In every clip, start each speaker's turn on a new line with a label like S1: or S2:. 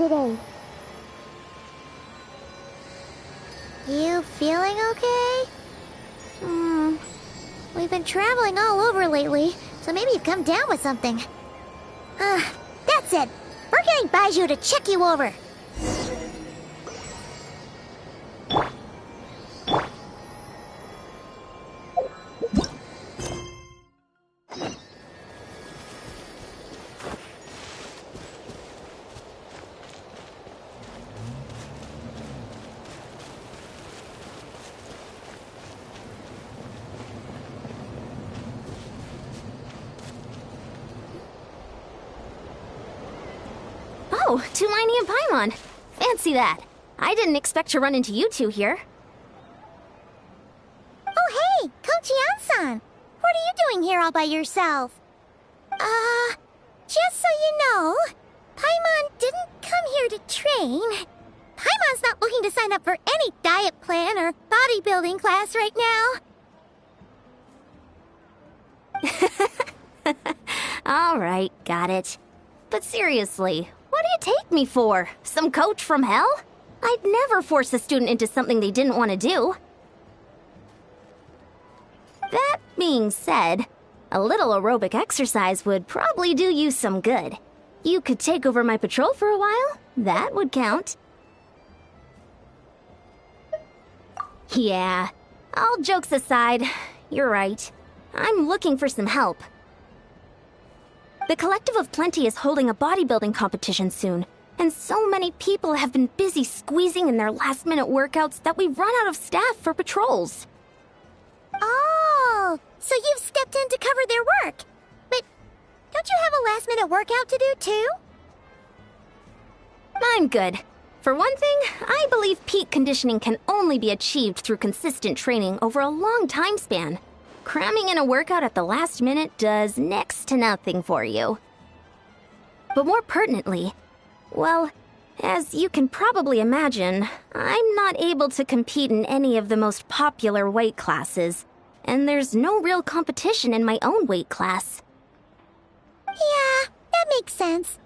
S1: today. You feeling okay? We've been traveling all over lately, so maybe you've come down with something. That's it. We're getting Baiju to check you over.
S2: Oh, Tumini and Paimon. Fancy that. I didn't expect to run into you two here.
S1: Oh, hey, Kochi-san. What are you doing here all by yourself? Just so you know, Paimon didn't come here to train. Paimon's not looking to sign up for any diet plan or bodybuilding class right now.
S2: All right, got it. But seriously, what do you take me for? Some coach from hell? I'd never force a student into something they didn't want to do. That being said, a little aerobic exercise would probably do you some good. You could take over my patrol for a while. That would count. Yeah, all jokes aside, you're right. I'm looking for some help. The Collective of Plenty is holding a bodybuilding competition soon, and so many people have been busy squeezing in their last-minute workouts that we've run out of staff for patrols.
S1: Oh, so you've stepped in to cover their work. But don't you have a last-minute workout to do, too?
S2: I'm good. For one thing, I believe peak conditioning can only be achieved through consistent training over a long time span. Cramming in a workout at the last minute does next to nothing for you. But more pertinently, well, as you can probably imagine, I'm not able to compete in any of the most popular weight classes, and there's no real competition in my own weight class.
S1: Yeah, that makes sense.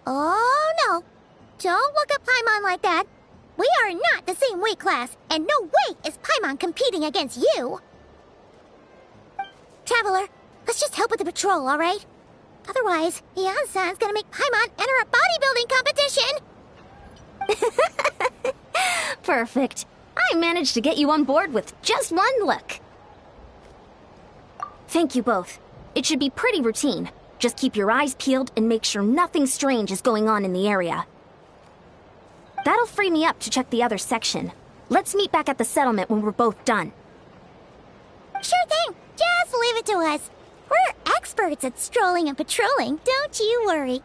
S1: Oh, no. Don't look at Paimon like that. We are not the same weight class, and no way is Paimon competing against you. Traveler, let's just help with the patrol, all right? Otherwise, Yan-san's gonna make Paimon enter a bodybuilding competition.
S2: Perfect. I managed to get you on board with just one look. Thank you both. It should be pretty routine. Just keep your eyes peeled and make sure nothing strange is going on in the area. That'll free me up to check the other section. Let's meet back at the settlement when we're both done.
S1: Sure thing. Just leave it to us. We're experts at strolling and patrolling, don't you worry.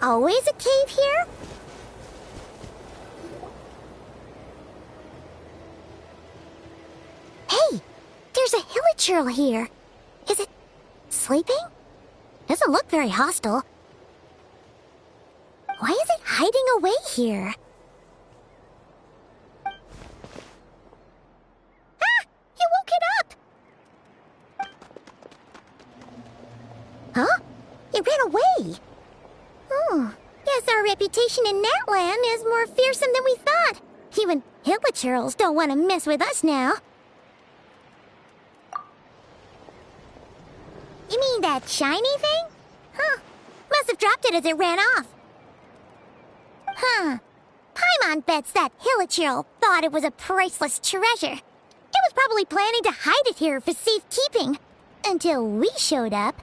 S1: always a cave here? Hey, there's a hilichurl here. Is it sleeping? Doesn't look very hostile. Why is it hiding away here? Ah! You woke it up! Huh? It ran away. Oh, guess our reputation in Natland is more fearsome than we thought. Even hilichurls don't want to mess with us now. You mean that shiny thing? Huh. Must have dropped it as it ran off. Huh. Paimon bets that hilichurl thought it was a priceless treasure. It was probably planning to hide it here for safekeeping. Until we showed up.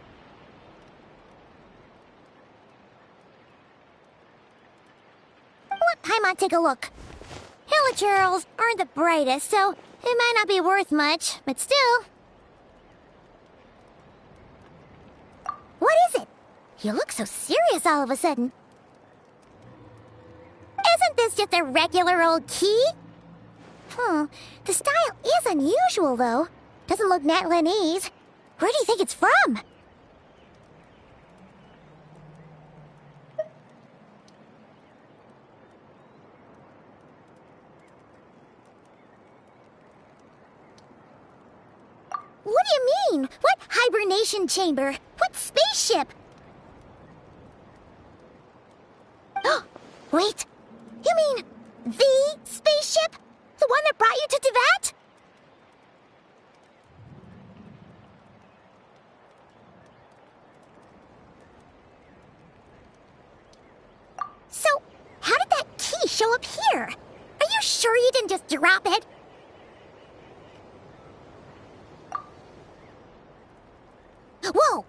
S1: Let Paimon take a look. Hilichurls aren't the brightest, so it might not be worth much, but still. What is it? You look so serious all of a sudden. Isn't this just a regular old key? The style is unusual, though. Doesn't look Natlanese. Where do you think it's from? What do you mean? What hibernation chamber? What spaceship? Wait, you mean the spaceship? The one that brought you to Teyvat? So, how did that key show up here? Are you sure you didn't just drop it? Whoa!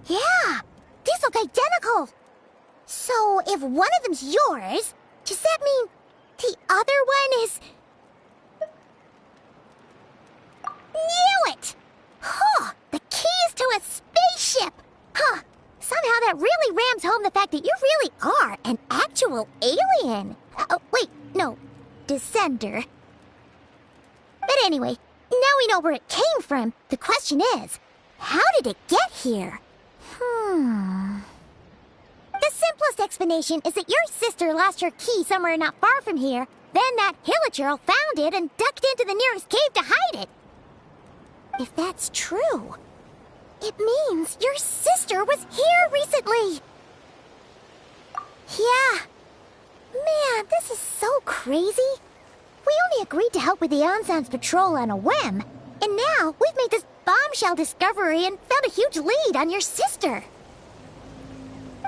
S1: Yeah! These look identical! So, if one of them's yours, does that mean the other one is... Knew it! Huh! The keys to a spaceship! Huh! Somehow that really rams home the fact that you really are an actual alien! Oh, wait, no. Descender. But anyway, now we know where it came from. The question is, how did it get here? The simplest explanation is that your sister lost her key somewhere not far from here. Then that hilichurl found it and ducked into the nearest cave to hide it. If that's true, it means your sister was here recently. Yeah. Man, this is so crazy. We only agreed to help with the Ansan's patrol on a whim. And now we've made this bombshell discovery and found a huge lead on your sister.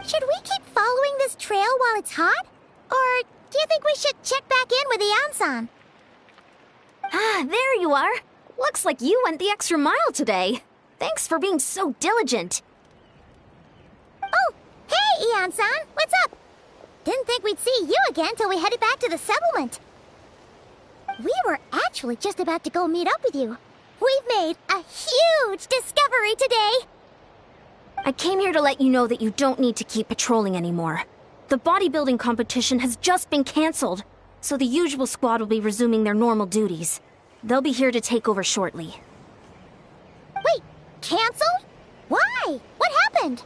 S1: Should we keep following this trail while it's hot? Or do you think we should check back in with the Ansan?
S2: Ah, there you are. Looks like you went the extra mile today. Thanks for being so diligent.
S1: Oh, hey, Ansan, what's up? Didn't think we'd see you again till we headed back to the settlement. We were actually just about to go meet up with you. We've made a huge discovery today.
S2: I came here to let you know that you don't need to keep patrolling anymore. The bodybuilding competition has just been canceled, so the usual squad will be resuming their normal duties. They'll be here to take over shortly.
S1: Wait, canceled? Why? What happened?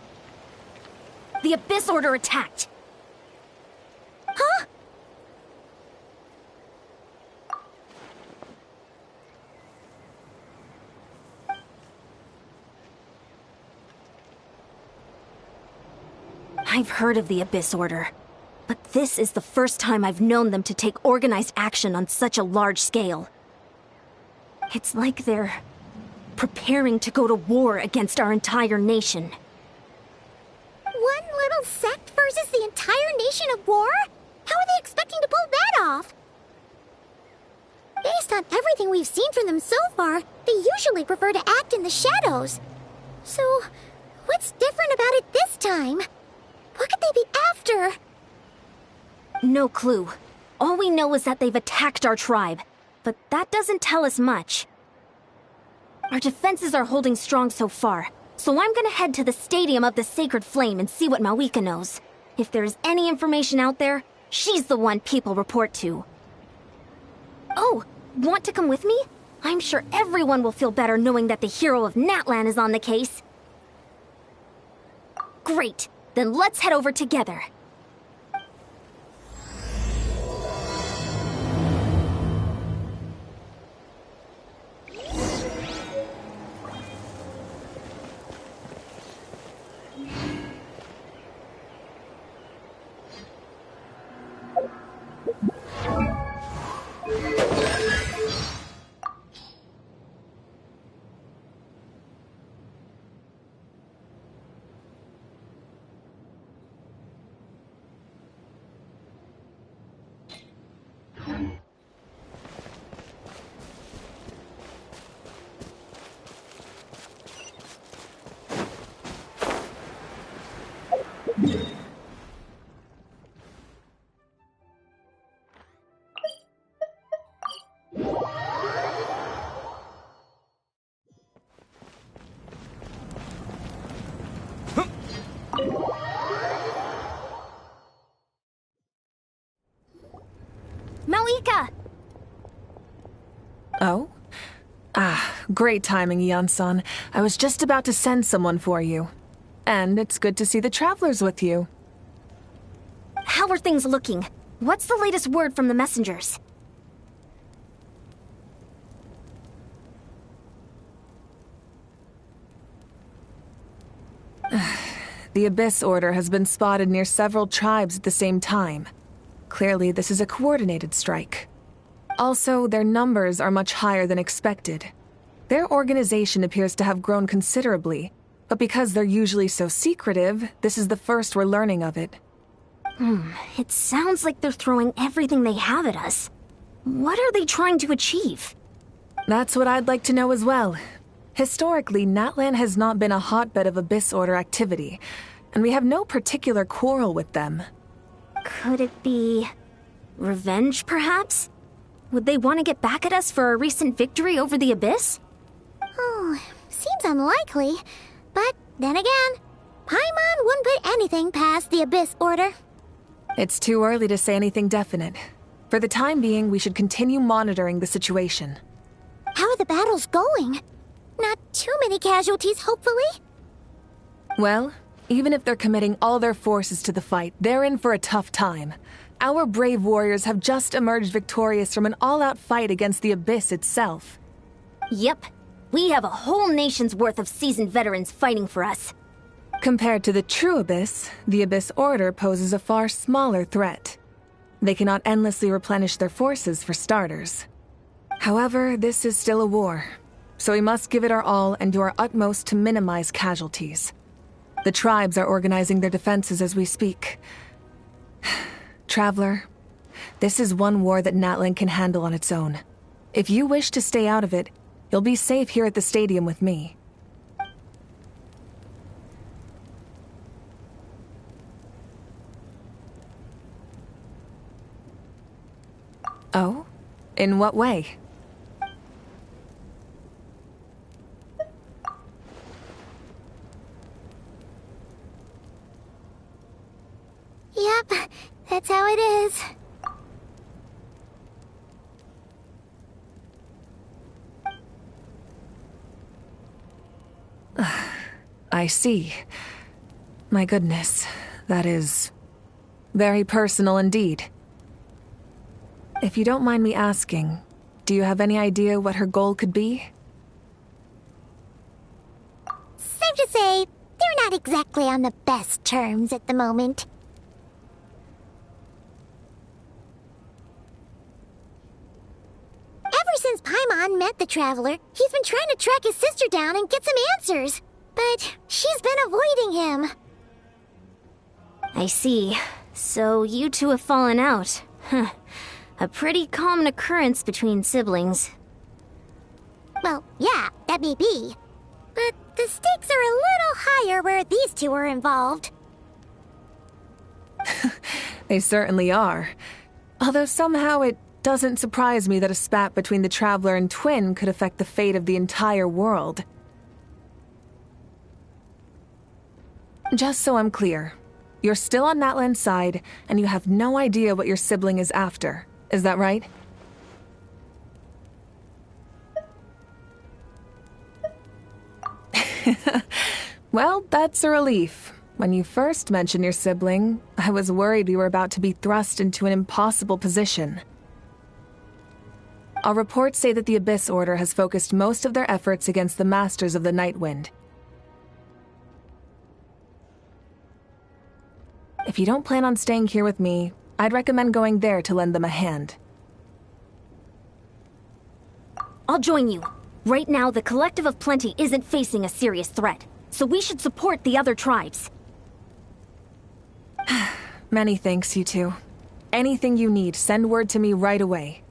S2: The Abyss Order attacked.
S1: Huh?
S2: I've heard of the Abyss Order, but this is the first time I've known them to take organized action on such a large scale. It's like they're preparing to go to war against our entire nation.
S1: One little sect versus the entire nation of war? How are they expecting to pull that off? Based on everything we've seen from them so far, they usually prefer to act in the shadows. So, what's different about it this time? What could they be after?
S2: No clue. All we know is that they've attacked our tribe, but that doesn't tell us much. Our defenses are holding strong so far, so I'm gonna head to the Stadium of the Sacred Flame and see what Mawika knows. If there's any information out there, she's the one people report to. Oh, want to come with me? I'm sure everyone will feel better knowing that the hero of Natlan is on the case. Great, then let's head over together. Malika!
S3: Oh? Great timing, Eon-san. I was just about to send someone for you. And it's good to see the travelers with you.
S2: How are things looking? What's the latest word from the messengers?
S3: The Abyss Order has been spotted near several tribes at the same time. Clearly, this is a coordinated strike. Also, their numbers are much higher than expected. Their organization appears to have grown considerably, but because they're usually so secretive, this is the first we're learning of it.
S2: It sounds like they're throwing everything they have at us. What are they trying to achieve?
S3: That's what I'd like to know as well. Historically, Natlan has not been a hotbed of Abyss Order activity, and we have no particular quarrel with them.
S2: Could it be revenge, perhaps? Would they want to get back at us for a recent victory over the Abyss?
S1: Oh, seems unlikely. But then again, Paimon wouldn't put anything past the Abyss Order.
S3: It's too early to say anything definite. For the time being, we should continue monitoring the situation.
S1: How are the battles going? Not too many casualties, hopefully?
S3: Well, even if they're committing all their forces to the fight, they're in for a tough time. Our brave warriors have just emerged victorious from an all-out fight against the Abyss itself.
S2: Yep. We have a whole nation's worth of seasoned veterans fighting for us.
S3: Compared to the true Abyss, the Abyss Order poses a far smaller threat. They cannot endlessly replenish their forces, for starters. However, this is still a war, so we must give it our all and do our utmost to minimize casualties. The tribes are organizing their defenses as we speak. Traveler, this is one war that Natlan can handle on its own. If you wish to stay out of it, you'll be safe here at the stadium with me. Oh? In what way?
S1: Yep, that's how it is.
S3: I see. My goodness, that is very personal indeed. If you don't mind me asking, do you have any idea what her goal could be?
S1: Safe to say, they're not exactly on the best terms at the moment. Ever since Paimon met the Traveler, he's been trying to track his sister down and get some answers. But she's been avoiding him.
S2: I see. So you two have fallen out. Huh. A pretty common occurrence between siblings.
S1: Well, yeah, that may be. But the stakes are a little higher where these two are involved.
S3: They certainly are. Although somehow it doesn't surprise me that a spat between the Traveler and Twin could affect the fate of the entire world. Just so I'm clear, You're still on Natlan's side, and you have no idea what your sibling is after. Is that right? Well, that's a relief. When you first mentioned your sibling, I was worried we were about to be thrust into an impossible position. Our reports say that the Abyss Order has focused most of their efforts against the Masters of the Nightwind. If you don't plan on staying here with me, I'd recommend going there to lend them a hand.
S2: I'll join you. Right now, the Collective of Plenty isn't facing a serious threat, so we should support the other tribes.
S3: Many thanks, you two. Anything you need, send word to me right away.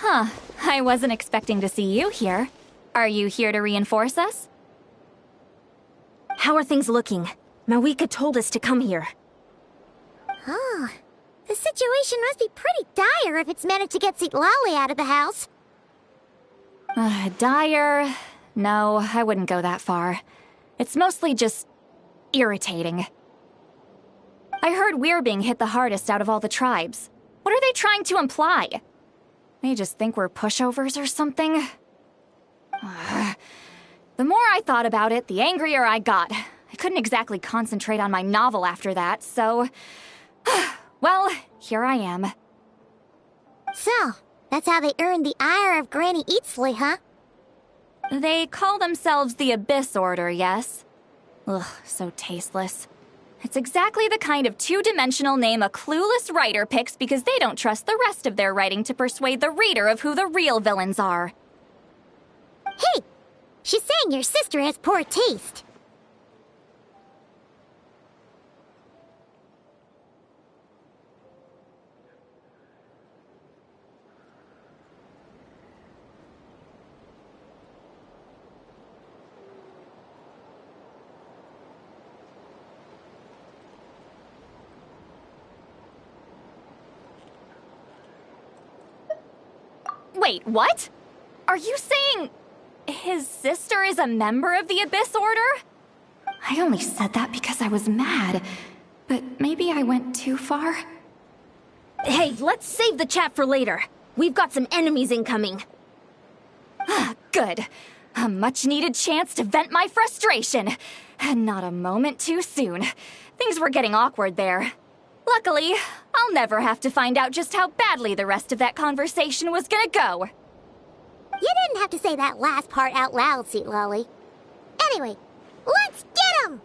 S4: Huh. I wasn't expecting to see you here. Are you here to reinforce us?
S2: How are things looking? Mawika told us to come here.
S1: Oh, The situation must be pretty dire if it's managed to get Seat Lolly out of the house.
S4: Dire? No, I wouldn't go that far. It's mostly just irritating. I heard we're being hit the hardest out of all the tribes. What are they trying to imply? They just think we're pushovers or something? The more I thought about it, the angrier I got. I couldn't exactly concentrate on my novel after that, so... well, here I am.
S1: So, that's how they earned the ire of Granny Eatsley, huh?
S4: They call themselves the Abyss Order, yes? Ugh, so tasteless. It's exactly the kind of two-dimensional name a clueless writer picks because they don't trust the rest of their writing to persuade the reader of who the real villains are.
S1: Hey! She's saying your sister has poor taste.
S4: Wait, what? Are you saying his sister is a member of the Abyss Order? I only said that because I was mad, but maybe I went too far.
S2: Hey, let's save the chat for later. We've got some enemies incoming.
S4: Good. A much-needed chance to vent my frustration. And not a moment too soon. Things were getting awkward there. Luckily, I'll never have to find out just how badly the rest of that conversation was gonna go.
S1: You didn't have to say that last part out loud, Seat Lolly. Anyway, let's get 'em!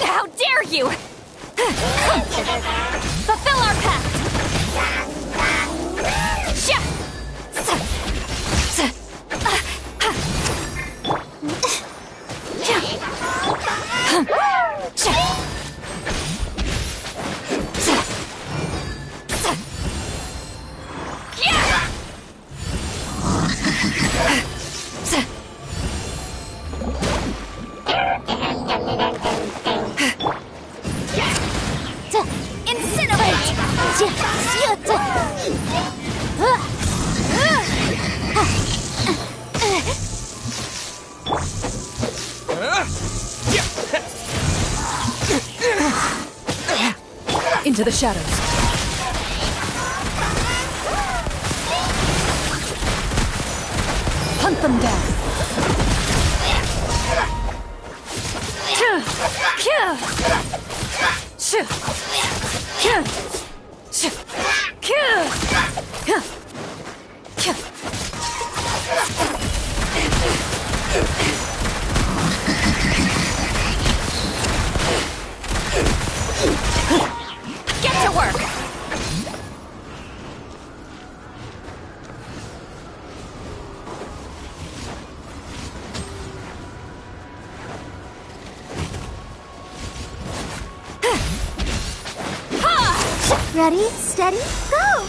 S4: How dare you! Fulfill our pact!
S3: Into the shadows. Hunt them down.
S4: Get to work!
S1: Ready, steady, go!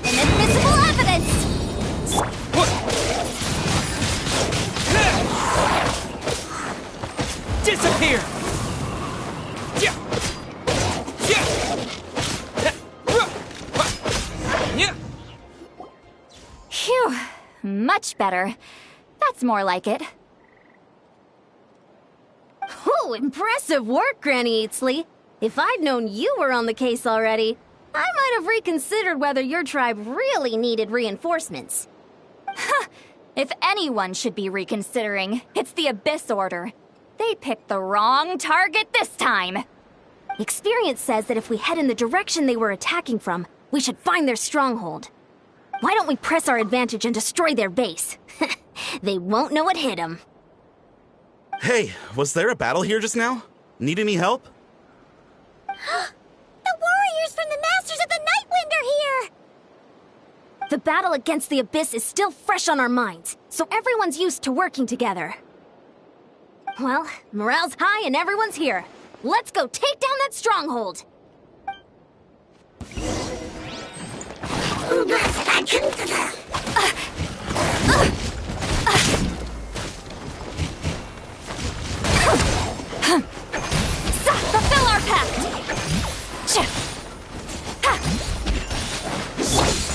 S2: Inadmissible evidence!
S5: Disappear!
S4: Phew, much better. That's more like it.
S2: Oh, impressive work, Granny Eatsley. If I'd known you were on the case already, I might have reconsidered whether your tribe really needed reinforcements.
S4: If anyone should be reconsidering, it's the Abyss Order. They picked the wrong target this time.
S2: Experience says that if we head in the direction they were attacking from, we should find their stronghold. Why don't we press our advantage and destroy their base? They won't know what hit them.
S6: Hey, was there a battle here just now? Need any help?
S1: The warriors from the Masters of the Nightwind are here!
S2: The battle against the Abyss is still fresh on our minds, so everyone's used to working together. Well, morale's high and everyone's here. Let's go take down that stronghold!
S4: Fulfill our pact!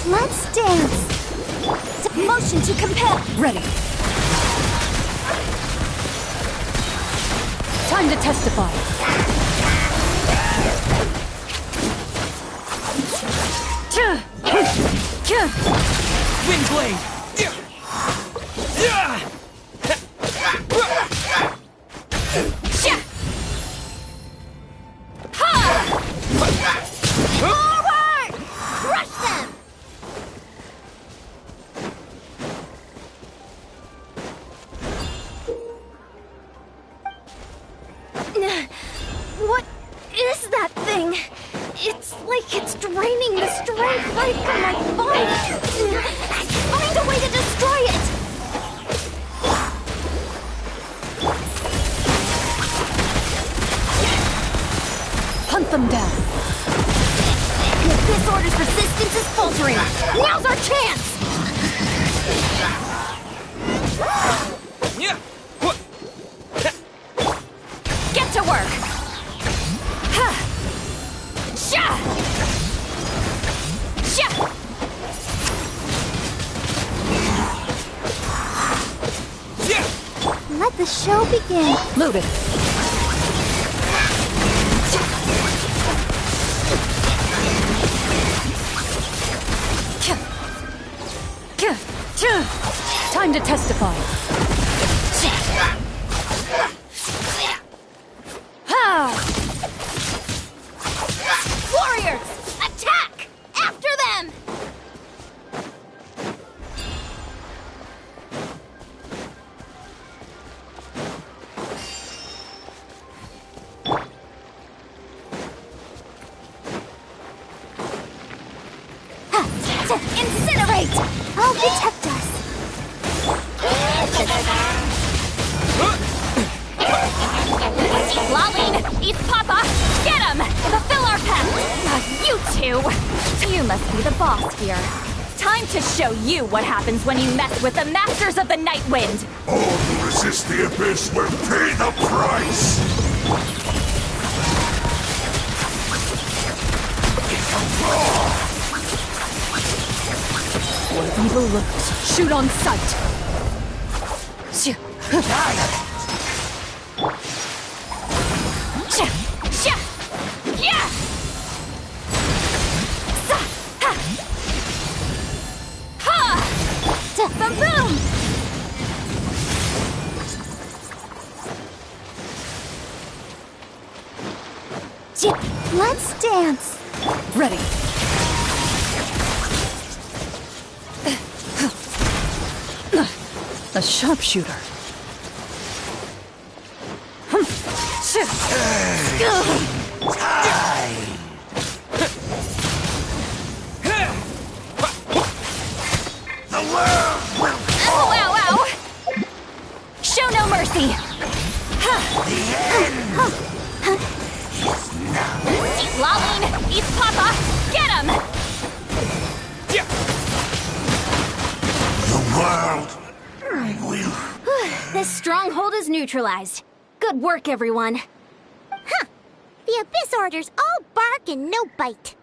S1: Let's dance. Motion to compel.
S5: Ready. Time to testify.
S7: Windblade!
S1: Forward! Crush them!
S2: What is that thing? It's like it's draining the strength right from my body. Find a way to destroy it!
S5: Hunt them down.
S2: This order's resistance is faltering. Now's our chance!
S4: Get to work! Sha! Sha!
S1: Let the show begin.
S5: Load it. Time to testify.
S2: Warriors! Attack! After them!
S1: Incinerate! I'll protect us.
S4: Laline! Eat Papa! Get him! Fulfill our pact! You two! You must be the boss here. Time to show you what happens when you mess with the Masters of the Night Wind!
S8: All who resist the abyss will pay the price!
S5: Where evil lurks, shoot on sight.
S1: Boom! Let's dance.
S5: Ready. A sharpshooter.
S8: The world will
S4: Ow, ow, ow! Show no mercy!
S8: the end is now.
S4: Laline! Eat Papa! Get him!
S8: The world will.
S2: This stronghold is neutralized. Good work, everyone.
S1: The Abyss Order's all bark and no bite.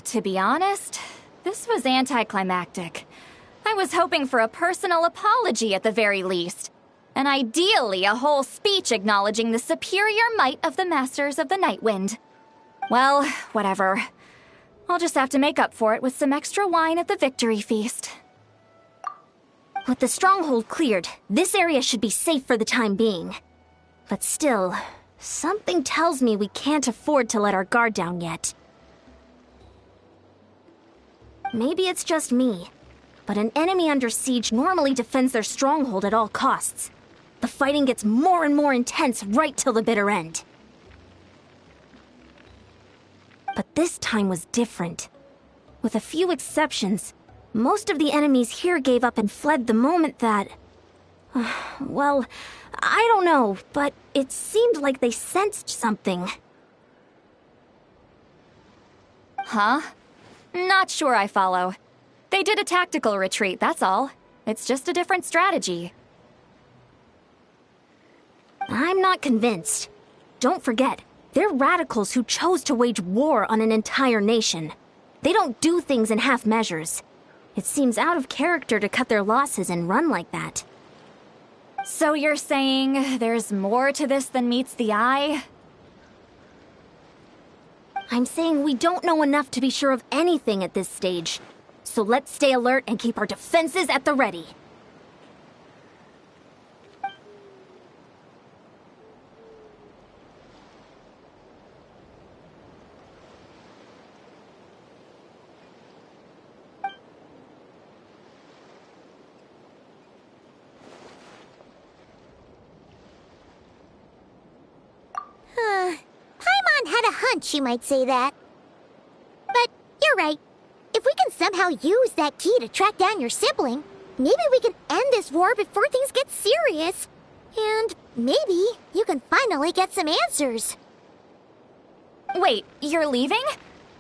S4: To be honest, this was anticlimactic. I was hoping for a personal apology at the very least. And ideally, a whole speech acknowledging the superior might of the Masters of the Night Wind. Well, whatever. I'll just have to make up for it with some extra wine at the victory feast.
S2: With the stronghold cleared, this area should be safe for the time being. But still, something tells me we can't afford to let our guard down yet. Maybe it's just me, but an enemy under siege normally defends their stronghold at all costs. The fighting gets more and more intense right till the bitter end. But this time was different. With a few exceptions, most of the enemies here gave up and fled the moment that... well, I don't know, but it seemed like they sensed something.
S4: Huh? Not sure I follow. They They did a tactical retreat, that's all. It's just a different strategy.
S2: I'm not convinced. Don't forget, they're radicals who chose to wage war on an entire nation. They don't do things in half measures. It seems out of character to cut their losses and run like that.
S4: So you're saying there's more to this than meets the eye?
S2: I'm saying we don't know enough to be sure of anything at this stage. So let's stay alert and keep our defenses at the ready.
S1: Paimon had a hunch you might say that. But you're right. If we can somehow use that key to track down your sibling, maybe we can end this war before things get serious. And maybe you can finally get some answers.
S4: Wait, you're leaving?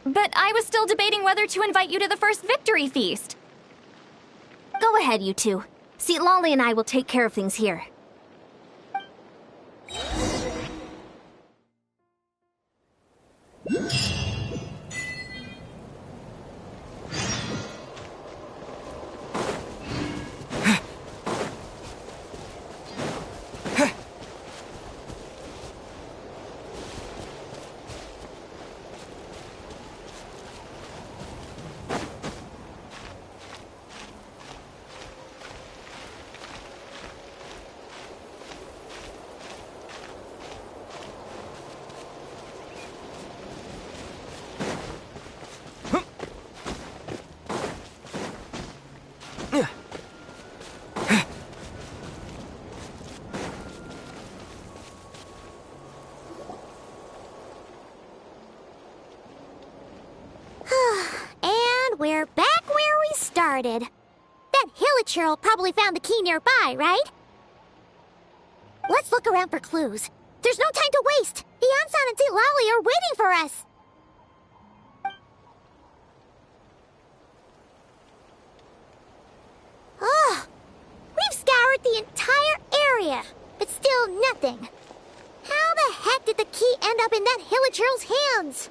S4: But I was still debating whether to invite you to the first victory feast.
S2: Go ahead, you two. See, Lolly and I will take care of things here.
S1: And we're back where we started. That Hilichurl probably found the key nearby, right? Let's look around for clues. There's no time to waste. Beyonsan and St. Lolly are waiting for us. Oh, we've scoured the entire area, but still nothing. How the heck did the key end up in that Hilichurl's hands?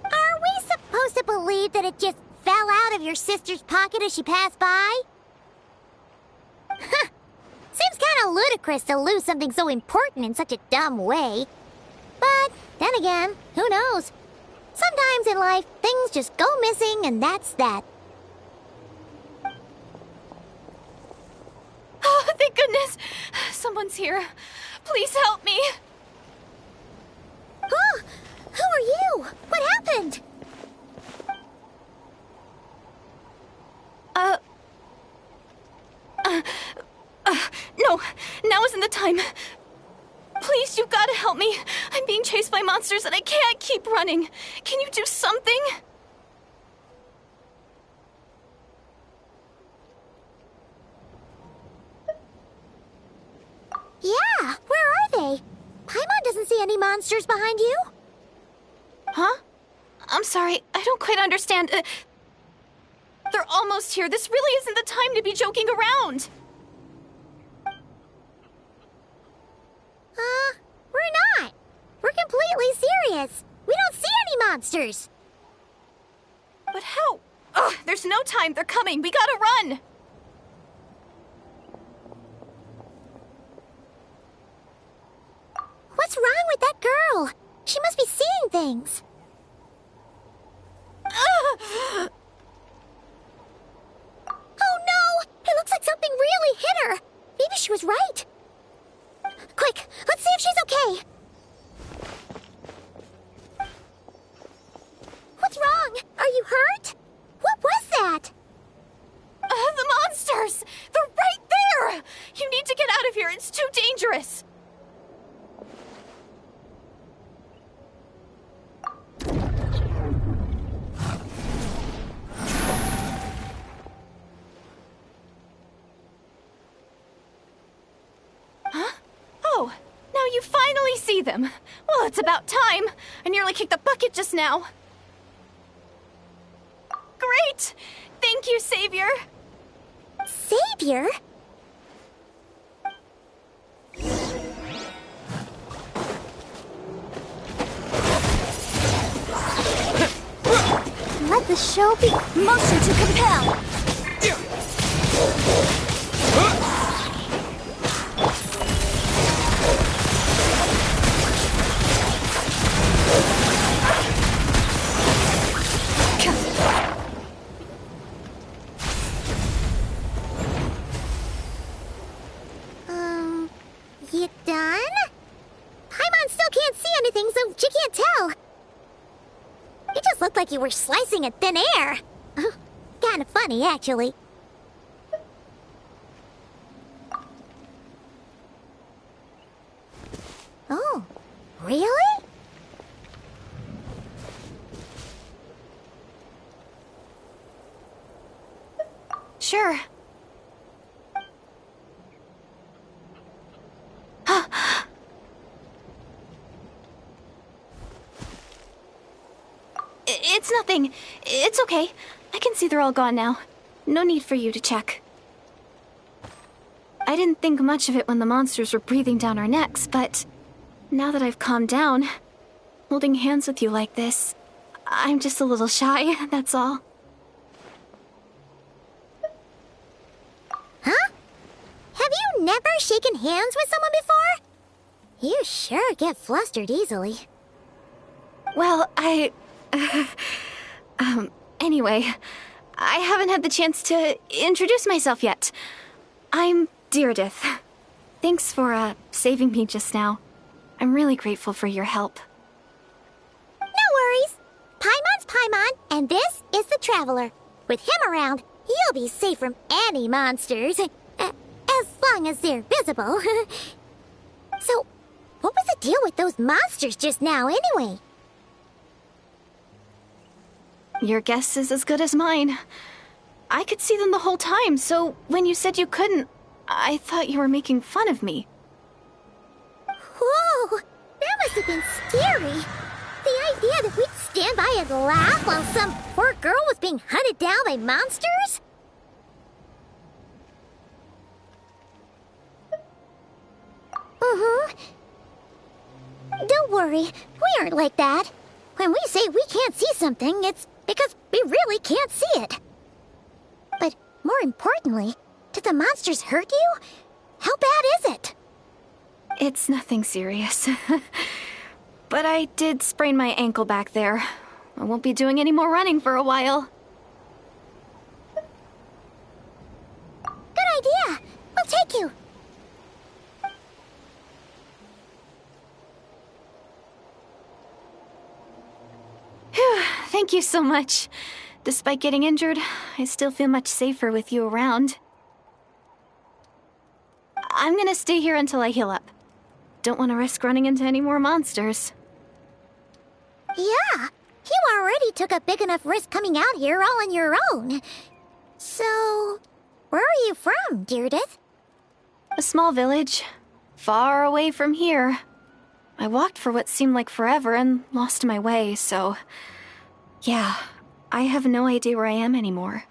S1: Are we supposed to believe that it just fell out of your sister's pocket as she passed by? Seems kind of ludicrous to lose something so important in such a dumb way. But then again, who knows? Sometimes in life, things just go missing and that's that.
S5: Oh, thank goodness! Someone's here. Please help me!
S1: Huh? Who are you? What happened?
S5: No, now isn't the time. Please, you've got to help me. I'm being chased by monsters and I can't keep running. Can you do something?
S1: Yeah, where are they? Paimon doesn't see any monsters behind you.
S5: Huh? I'm sorry, I don't quite understand. They're almost here. This really isn't the time to be joking around.
S1: We're not. We're completely serious. We don't see any monsters.
S5: But how? Ugh, there's no time. They're coming. We gotta run.
S1: What's wrong with that girl? She must be seeing things. Oh no! It looks like something really hit her. Maybe she was right. Quick, let's see if she's okay. What's wrong? Are you hurt? What was that?
S5: The monsters! They're right there! You need to get out of here. It's too dangerous. Oh, now you finally see them. Well, it's about time. I nearly kicked the bucket just now. Great! Thank you, Savior!
S1: Savior? Let the show be. Motion to compel! You done? Paimon still can't see anything, so she can't tell. It just looked like you were slicing at thin air. Kinda funny, actually. Oh, really?
S5: Sure. It's nothing. It's okay. I can see they're all gone now. No need for you to check. I didn't think much of it when the monsters were breathing down our necks, but now that I've calmed down, holding hands with you like this, I'm just a little shy, that's all.
S1: Huh? Have you never shaken hands with someone before? You sure get flustered easily.
S5: Well, anyway, I haven't had the chance to introduce myself yet. I'm Deirdith. Thanks for, saving me just now. I'm really grateful for your help.
S1: No worries. Paimon's Paimon, and this is the Traveler. With him around, you'll be safe from any monsters. As long as they're visible. So, what was the deal with those monsters just now, anyway?
S5: Your guess is as good as mine. I could see them the whole time, so when you said you couldn't, I thought you were making fun of me.
S1: Whoa! That must have been scary. The idea that we'd stand by and laugh while some poor girl was being hunted down by monsters? Don't worry, we aren't like that. When we say we can't see something, it's because we really can't see it. But more importantly, did the monsters hurt you? How bad is it?
S5: It's nothing serious. But I did sprain my ankle back there. I won't be doing any more running for a while.
S1: Good idea. We'll take you.
S5: Phew, thank you so much. Despite getting injured, I still feel much safer with you around. I'm gonna stay here until I heal up. Don't want to risk running into any more monsters.
S1: Yeah, you already took a big enough risk coming out here all on your own. So, where are you from, Deirdith?
S5: A small village, far away from here. I walked for what seemed like forever and lost my way, so... yeah, I have no idea where I am anymore.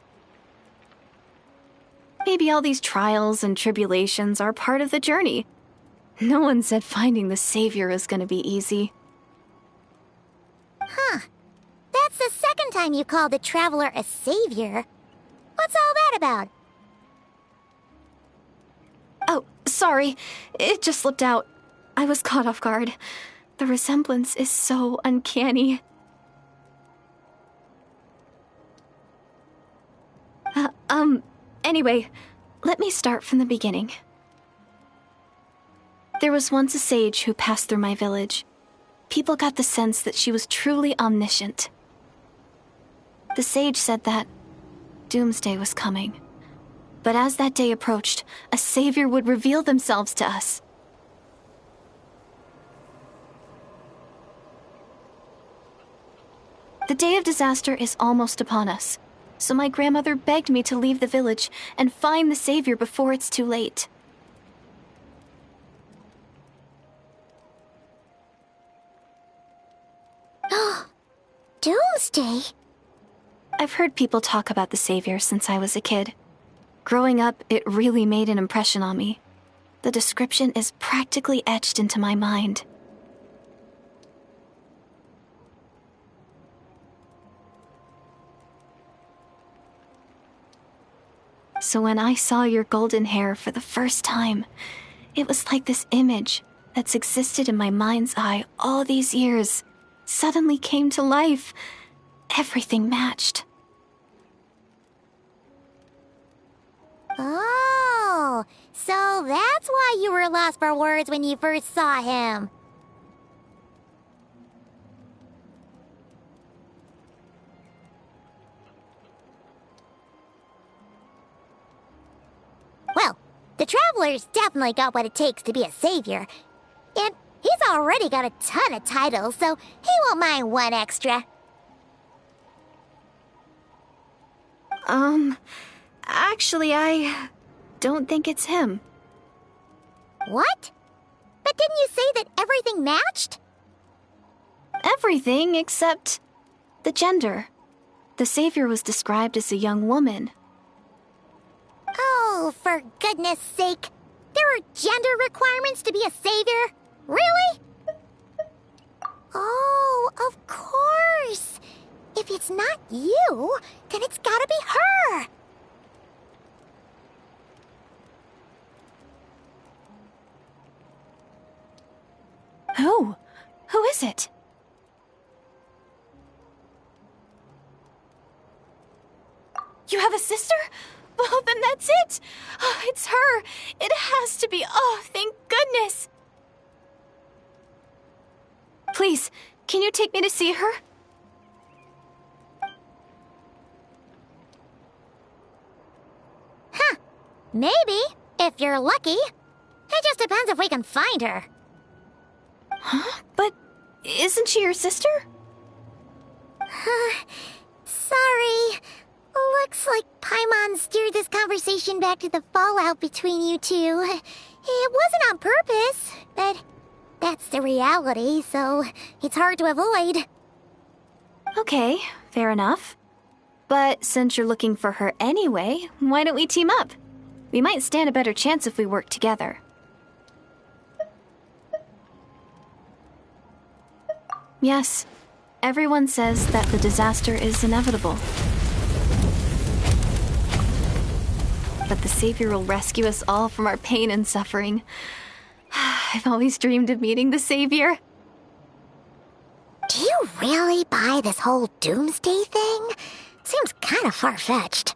S5: Maybe all these trials and tribulations are part of the journey. No one said finding the Savior is gonna be easy.
S1: Huh. That's the second time you called the Traveler a savior. What's all that about?
S5: Oh, sorry. It just slipped out. I was caught off guard. The resemblance is so uncanny. Anyway, let me start from the beginning. There was once a sage who passed through my village. People got the sense that she was truly omniscient. The sage said that doomsday was coming. But as that day approached, a savior would reveal themselves to us. The day of disaster is almost upon us, so my grandmother begged me to leave the village and find the savior before it's too late.
S1: Doomsday?
S5: I've heard people talk about the Savior since I was a kid. Growing up, it really made an impression on me. The description is practically etched into my mind. So when I saw your golden hair for the first time, it was like this image that's existed in my mind's eye all these years suddenly came to life. Everything matched.
S1: Oh, so that's why you were lost for words when you first saw him. Well, the Traveler's definitely got what it takes to be a savior. And he's already got a ton of titles, so he won't mind one extra.
S5: Actually, I don't think it's him.
S1: What? But didn't you say that everything matched?
S5: Everything except the gender. The Savior was described as a young woman.
S1: Oh, for goodness sake. There are gender requirements to be a savior? Really? Oh, of course. If it's not you, then it's gotta be her.
S5: Who? Who is it? You have a sister? Well, then that's it! Oh, it's her! It has to be! Oh, thank goodness! Please, can you take me to see her?
S1: Huh. Maybe, if you're lucky. It just depends if we can find her.
S5: Huh? But isn't she your sister?
S1: Sorry. Looks like Paimon steered this conversation back to the fallout between you two. It wasn't on purpose, but that's the reality, so it's hard to avoid.
S5: Okay, fair enough. But since you're looking for her anyway, why don't we team up? We might stand a better chance if we work together. Yes, everyone says that the disaster is inevitable. But the Savior will rescue us all from our pain and suffering. I've always dreamed of meeting the Savior.
S1: Do you really buy this whole doomsday thing? Seems kind of far-fetched.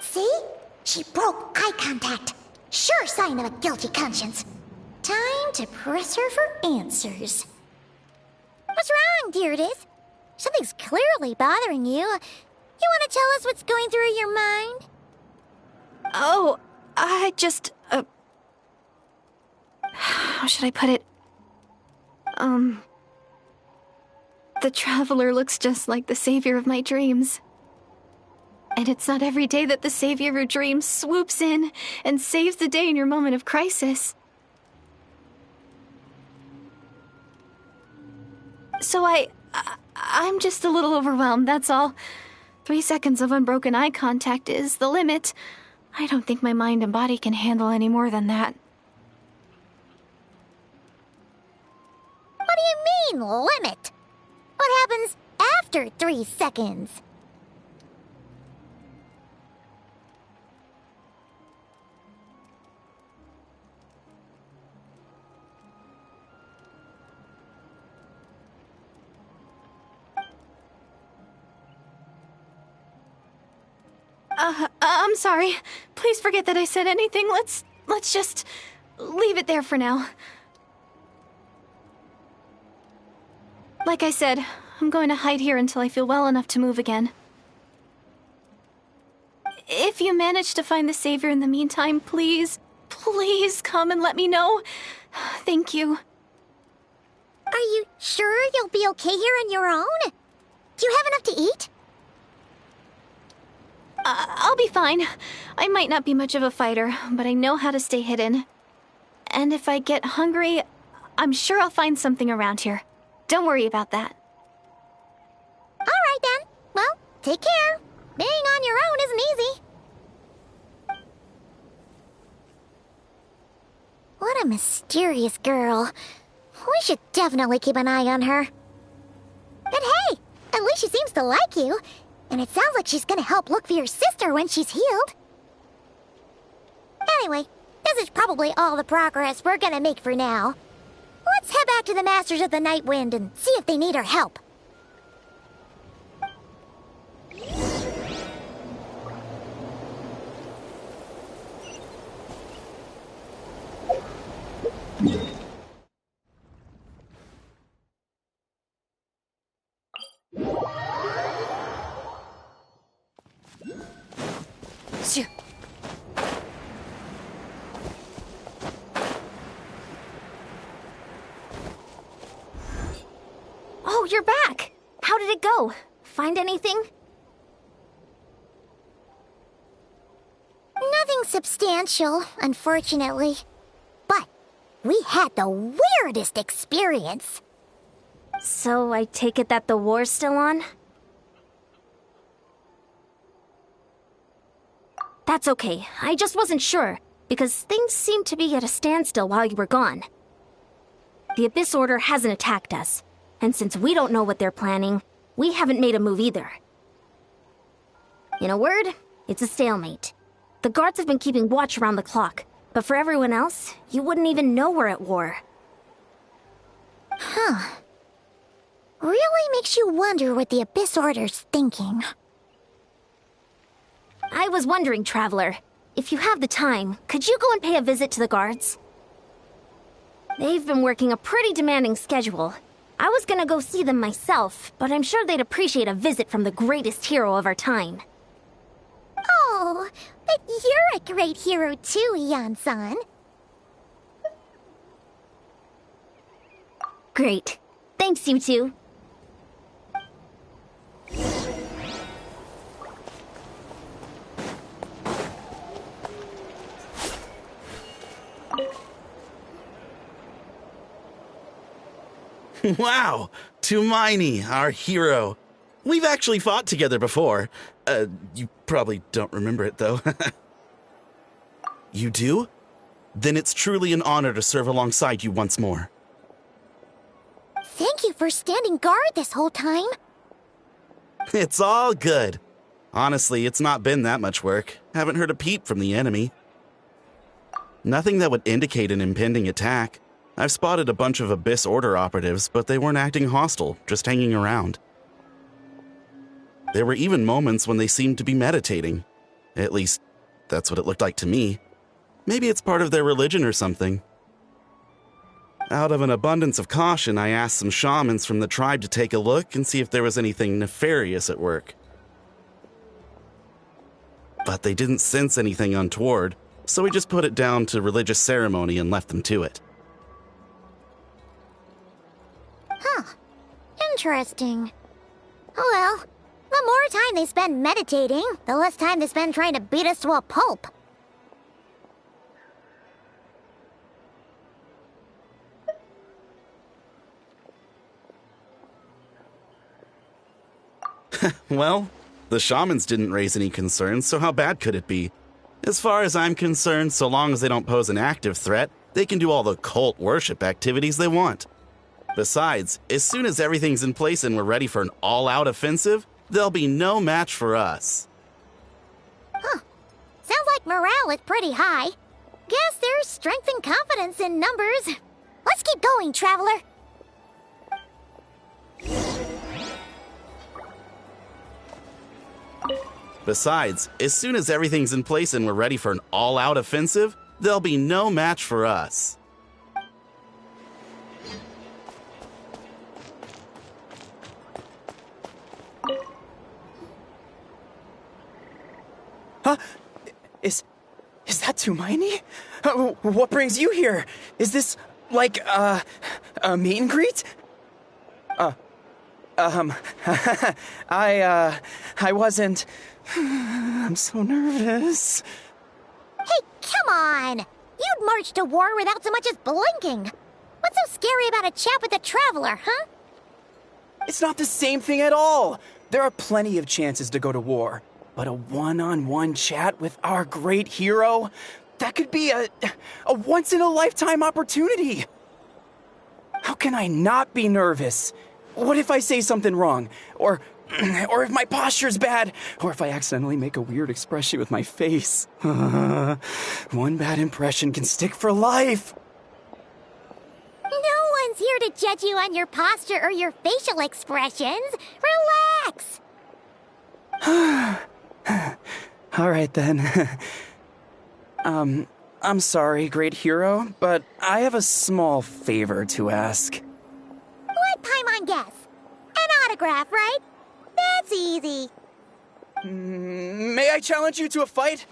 S1: See? She broke eye contact. Sure sign of a guilty conscience. Time to press her for answers. What's wrong, Deirdis? Something's clearly bothering you. You want to tell us what's going through your mind?
S5: Oh, I just, how should I put it? The Traveler looks just like the Savior of my dreams. And it's not every day that the Savior of dreams swoops in and saves the day in your moment of crisis. So I'm just a little overwhelmed, that's all. 3 seconds of unbroken eye contact is the limit. I don't think my mind and body can handle any more than that.
S1: What do you mean, limit? What happens after 3 seconds?
S5: I'm sorry. Please forget that I said anything. Let's just leave it there for now. Like I said, I'm going to hide here until I feel well enough to move again. If you manage to find the Savior in the meantime, please come and let me know. Thank you.
S1: Are you sure you'll be okay here on your own? Do you have enough to eat?
S5: I'll be fine. I might not be much of a fighter, but I know how to stay hidden. And if I get hungry, I'm sure I'll find something around here. Don't worry about that.
S1: All right then. Well, take care. Being on your own isn't easy. What a mysterious girl. We should definitely keep an eye on her. But hey, at least she seems to like you. And it sounds like she's gonna help look for your sister when she's healed. Anyway, this is probably all the progress we're gonna make for now. Let's head back to the Masters of the Night Wind and see if they need our help.
S4: Shoo.
S2: Oh, you're back! How did it go? Find anything?
S1: Nothing substantial, unfortunately. But we had the weirdest experience.
S2: So I take it that the war's still on? That's okay. I just wasn't sure, because things seemed to be at a standstill while you were gone. The Abyss Order hasn't attacked us, and since we don't know what they're planning, we haven't made a move either. In a word, it's a stalemate. The guards have been keeping watch around the clock, but for everyone else, you wouldn't even know we're at war.
S1: Huh. Really makes you wonder what the Abyss Order's thinking.
S2: I was wondering, Traveler, if you have the time, could you go and pay a visit to the guards? They've been working a pretty demanding schedule. I was gonna go see them myself, but I'm sure they'd appreciate a visit from the greatest hero of our time.
S1: Oh, but you're a great hero too, Ian-san.
S2: Great. Thanks, you two.
S6: Wow, Tumaini, our hero. We've actually fought together before. You probably don't remember it, though. You do? Then it's truly an honor to serve alongside you once more.
S1: Thank you for standing guard this whole time.
S6: It's all good. Honestly, it's not been that much work. Haven't heard a peep from the enemy. Nothing that would indicate an impending attack. I've spotted a bunch of Abyss Order operatives, but they weren't acting hostile, just hanging around. There were even moments when they seemed to be meditating. At least, that's what it looked like to me. Maybe it's part of their religion or something. Out of an abundance of caution, I asked some shamans from the tribe to take a look and see if there was anything nefarious at work. But they didn't sense anything untoward, so we just put it down to religious ceremony and left them to it.
S1: Interesting. Oh well, the more time they spend meditating, the less time they spend trying to beat us to a pulp.
S6: Well, the shamans didn't raise any concerns, so how bad could it be? As far as I'm concerned, so long as they don't pose an active threat, they can do all the cult worship activities they want. Besides, as soon as everything's in place and we're ready for an all-out offensive, there'll be no match for us.
S1: Sounds like morale is pretty high. Guess there's strength and confidence in numbers. Let's keep going, Traveler.
S6: Besides, as soon as everything's in place and we're ready for an all-out offensive, there'll be no match for us.
S7: Huh? Is that Tumaini? What brings you here? Is this, like, a meet and greet? I wasn't... I'm so nervous.
S1: come on! You'd march to war without so much as blinking. What's so scary about a chat with a traveler, huh?
S7: It's not the same thing at all. There are plenty of chances to go to war. But a one-on-one chat with our great hero? That could be a once-in-a-lifetime opportunity. How can I not be nervous? What if I say something wrong? Or if my posture's bad? Or if I accidentally make a weird expression with my face? One bad impression can stick for life.
S1: No one's here to judge you on your posture or your facial expressions. Relax!
S7: All right, then. I'm sorry, great hero, but I have a small favor to ask.
S1: What Paimon guess? An autograph, right? That's easy.
S7: May I challenge you to a fight?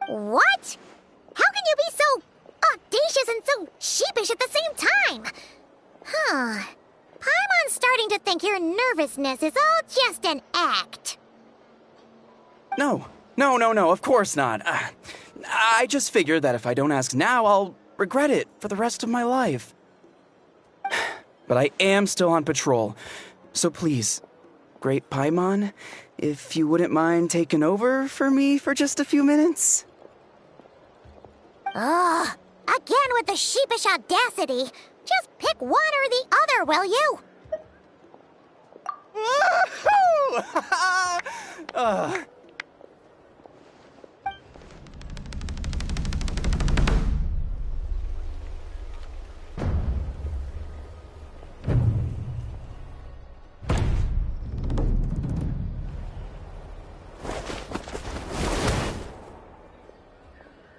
S1: What? How can you be so audacious and so sheepish at the same time? Huh. Paimon's starting to think your nervousness is all just an act.
S7: No, of course not. I just figured that if I don't ask now, I'll regret it for the rest of my life. But I am still on patrol, so please, Great Paimon, if you wouldn't mind taking over for me for just a few minutes?
S1: Ugh, again with the sheepish audacity. Just pick one or the other, will you?
S7: Woohoo!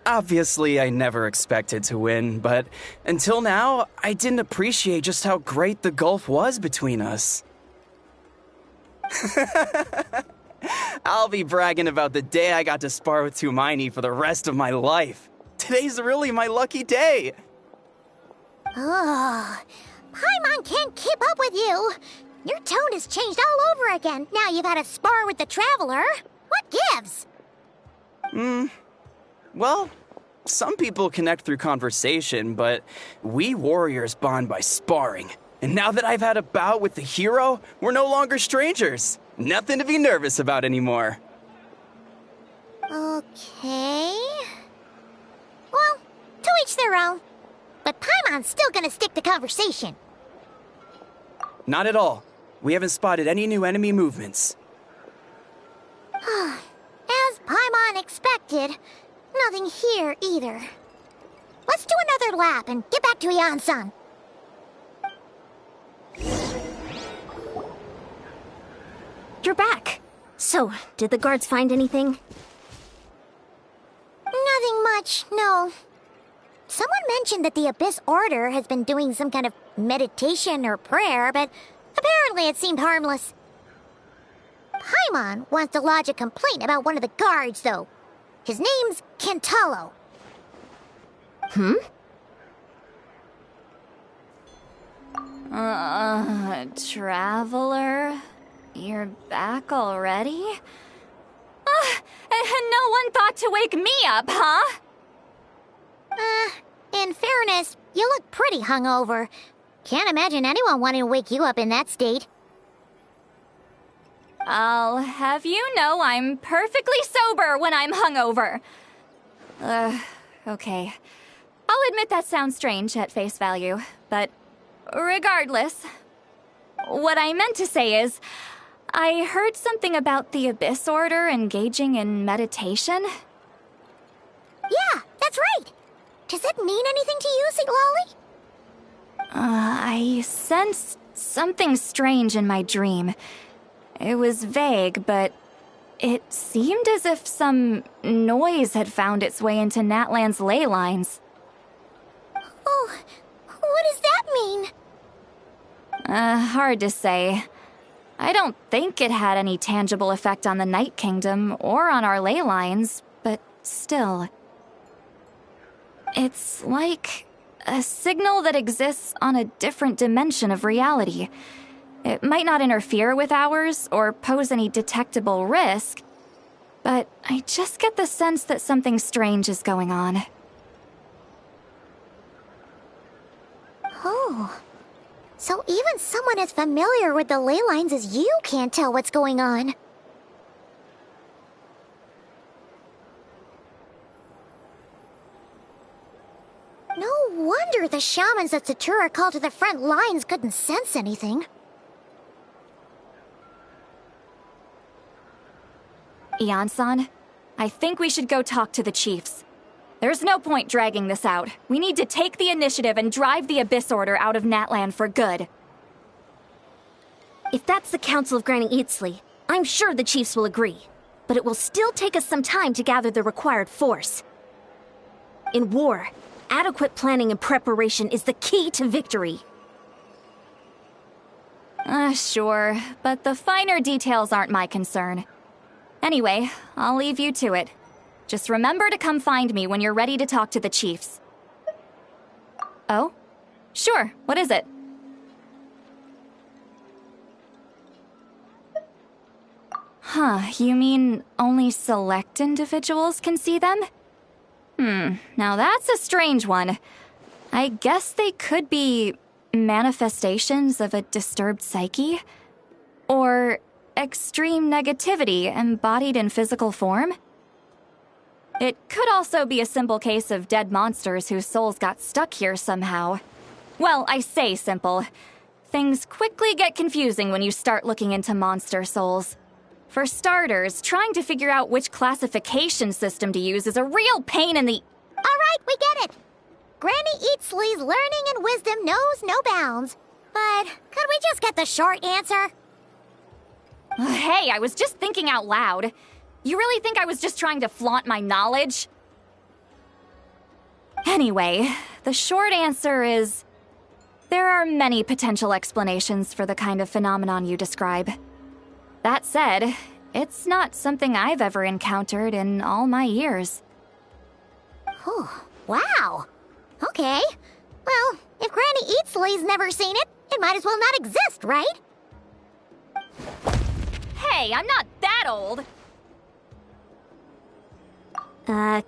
S7: Obviously, I never expected to win, but until now, I didn't appreciate just how great the gulf was between us. I'll be bragging about the day I got to spar with Hermione for the rest of my life. Today's really my lucky day.
S1: Ugh, Paimon can't keep up with you. Your tone has changed all over again. Now you've had a spar with the Traveler. What gives?
S7: Well, some people connect through conversation, but we warriors bond by sparring. And now that I've had a bout with the hero, we're no longer strangers. Nothing to be nervous about anymore.
S1: Okay. Well, to each their own. But Paimon's still gonna stick to conversation.
S7: Not at all. We haven't spotted any new enemy movements.
S1: As Paimon expected, nothing here either. Let's do another lap and get back to Yan-san.
S2: You're back. So, did the guards find anything?
S1: Nothing much, no. Someone mentioned that the Abyss Order has been doing some kind of meditation or prayer, but apparently it seemed harmless. Paimon wants to lodge a complaint about one of the guards, though. His name's Kentalo.
S4: Traveler? You're back already? And no one thought to wake me up, huh?
S1: In fairness, you look pretty hungover. Can't imagine anyone wanting to wake you up in that state.
S4: I'll have you know I'm perfectly sober when I'm hungover. Okay. I'll admit that sounds strange at face value, but regardless, what I meant to say is, I heard something about the Abyss Order engaging in meditation.
S1: Yeah, that's right. Does that mean anything to you, St. Lolly?
S4: I sensed something strange in my dream. It was vague, but it seemed as if some noise had found its way into Natlan's ley lines.
S1: Oh, what does that mean?
S4: Hard to say. I don't think it had any tangible effect on the Night Kingdom or on our ley lines, but still. It's like a signal that exists on a different dimension of reality. It might not interfere with ours or pose any detectable risk, But I just get the sense that something strange is going on.
S1: Oh. So even someone as familiar with the ley lines as you can't tell what's going on. No wonder the shamans that Satura called to the front lines couldn't sense anything.
S4: Ian-san, I think we should go talk to the chiefs. There's no point dragging this out. We need to take the initiative and drive the Abyss Order out of Natlan for good.
S2: If that's the Council of Granny Eatsley, I'm sure the chiefs will agree. But it will still take us some time to gather the required force. In war, adequate planning and preparation is the key to victory.
S4: Sure, but the finer details aren't my concern. Anyway, I'll leave you to it. Just remember to come find me when you're ready to talk to the chiefs. Oh? Sure, what is it? Huh, you mean only select individuals can see them? Now that's a strange one. I guess they could be manifestations of a disturbed psyche? Or extreme negativity embodied in physical form? It could also be a simple case of dead monsters whose souls got stuck here somehow. Well, I say simple. Things quickly get confusing when you start looking into monster souls. For starters, trying to figure out which classification system to use is a real pain in the—
S1: Alright, we get it! Granny Eatsley's learning and wisdom knows no bounds. But could we just get the short answer?
S4: Hey, I was just thinking out loud. You really think I was just trying to flaunt my knowledge? Anyway, the short answer is there are many potential explanations for the kind of phenomenon you describe. That said, it's not something I've ever encountered in all my years.
S1: Oh, wow. Okay. Well, if Granny Eatsley's never seen it, it might as well not exist, right?
S4: Hey, I'm not that old!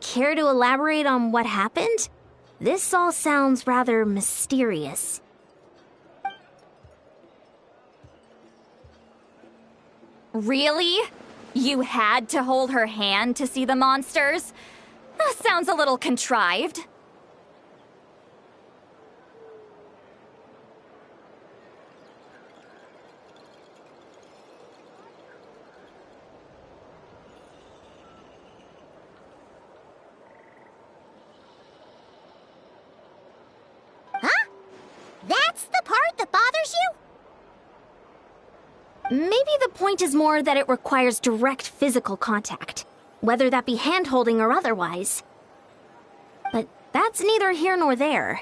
S2: Care to elaborate on what happened? This all sounds rather mysterious.
S4: Really? You had to hold her hand to see the monsters? That sounds a little contrived.
S1: Huh? That's the part that bothers you?
S2: Maybe the point is more that it requires direct physical contact, whether that be hand-holding or otherwise. But that's neither here nor there.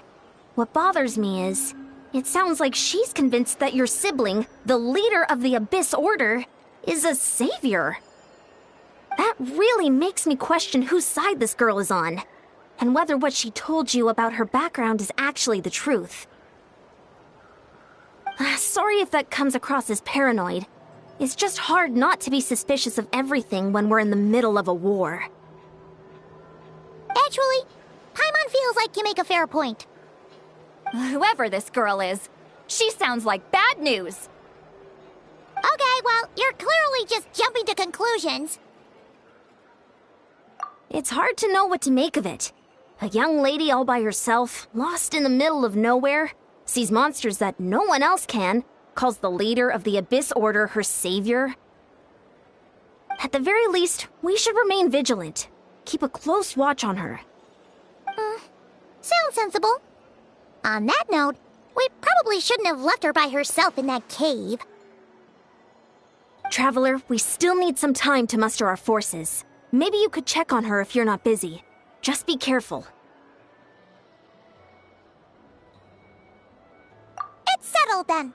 S2: What bothers me is, it sounds like she's convinced that your sibling, the leader of the Abyss Order, is a savior. That really makes me question whose side this girl is on, and whether what she told you about her background is actually the truth. Sorry if that comes across as paranoid. It's just hard not to be suspicious of everything when we're in the middle of a war.
S1: Actually, Paimon feels like you make a fair point.
S4: Whoever this girl is, she sounds like bad news.
S1: Okay, well, you're clearly just jumping to conclusions.
S2: It's hard to know what to make of it. A young lady all by herself, lost in the middle of nowhere, sees monsters that no one else can, calls the leader of the Abyss Order her savior. At the very least, we should remain vigilant. Keep a close watch on her.
S1: Sounds sensible. On that note, we probably shouldn't have left her by herself in that cave.
S2: Traveler, we still need some time to muster our forces. Maybe you could check on her if you're not busy. Just be careful.
S1: It's settled then.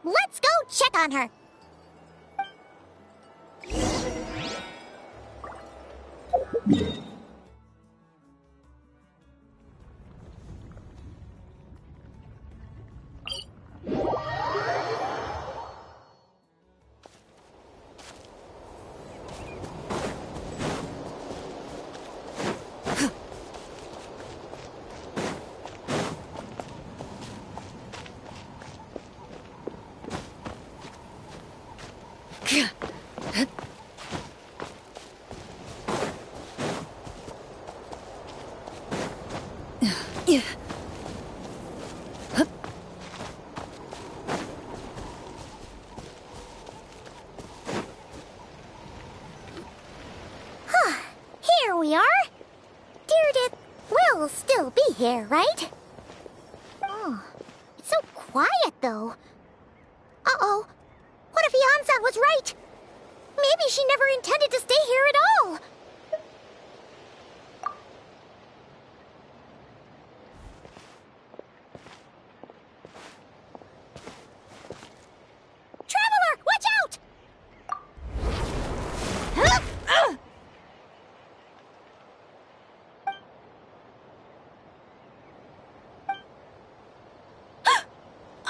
S1: Let's go check on her. Deardith will still be here, right? Oh, it's so quiet, though. Uh-oh. What if Yan-san was right? Maybe she never intended to stay here at all. Traveler, watch out!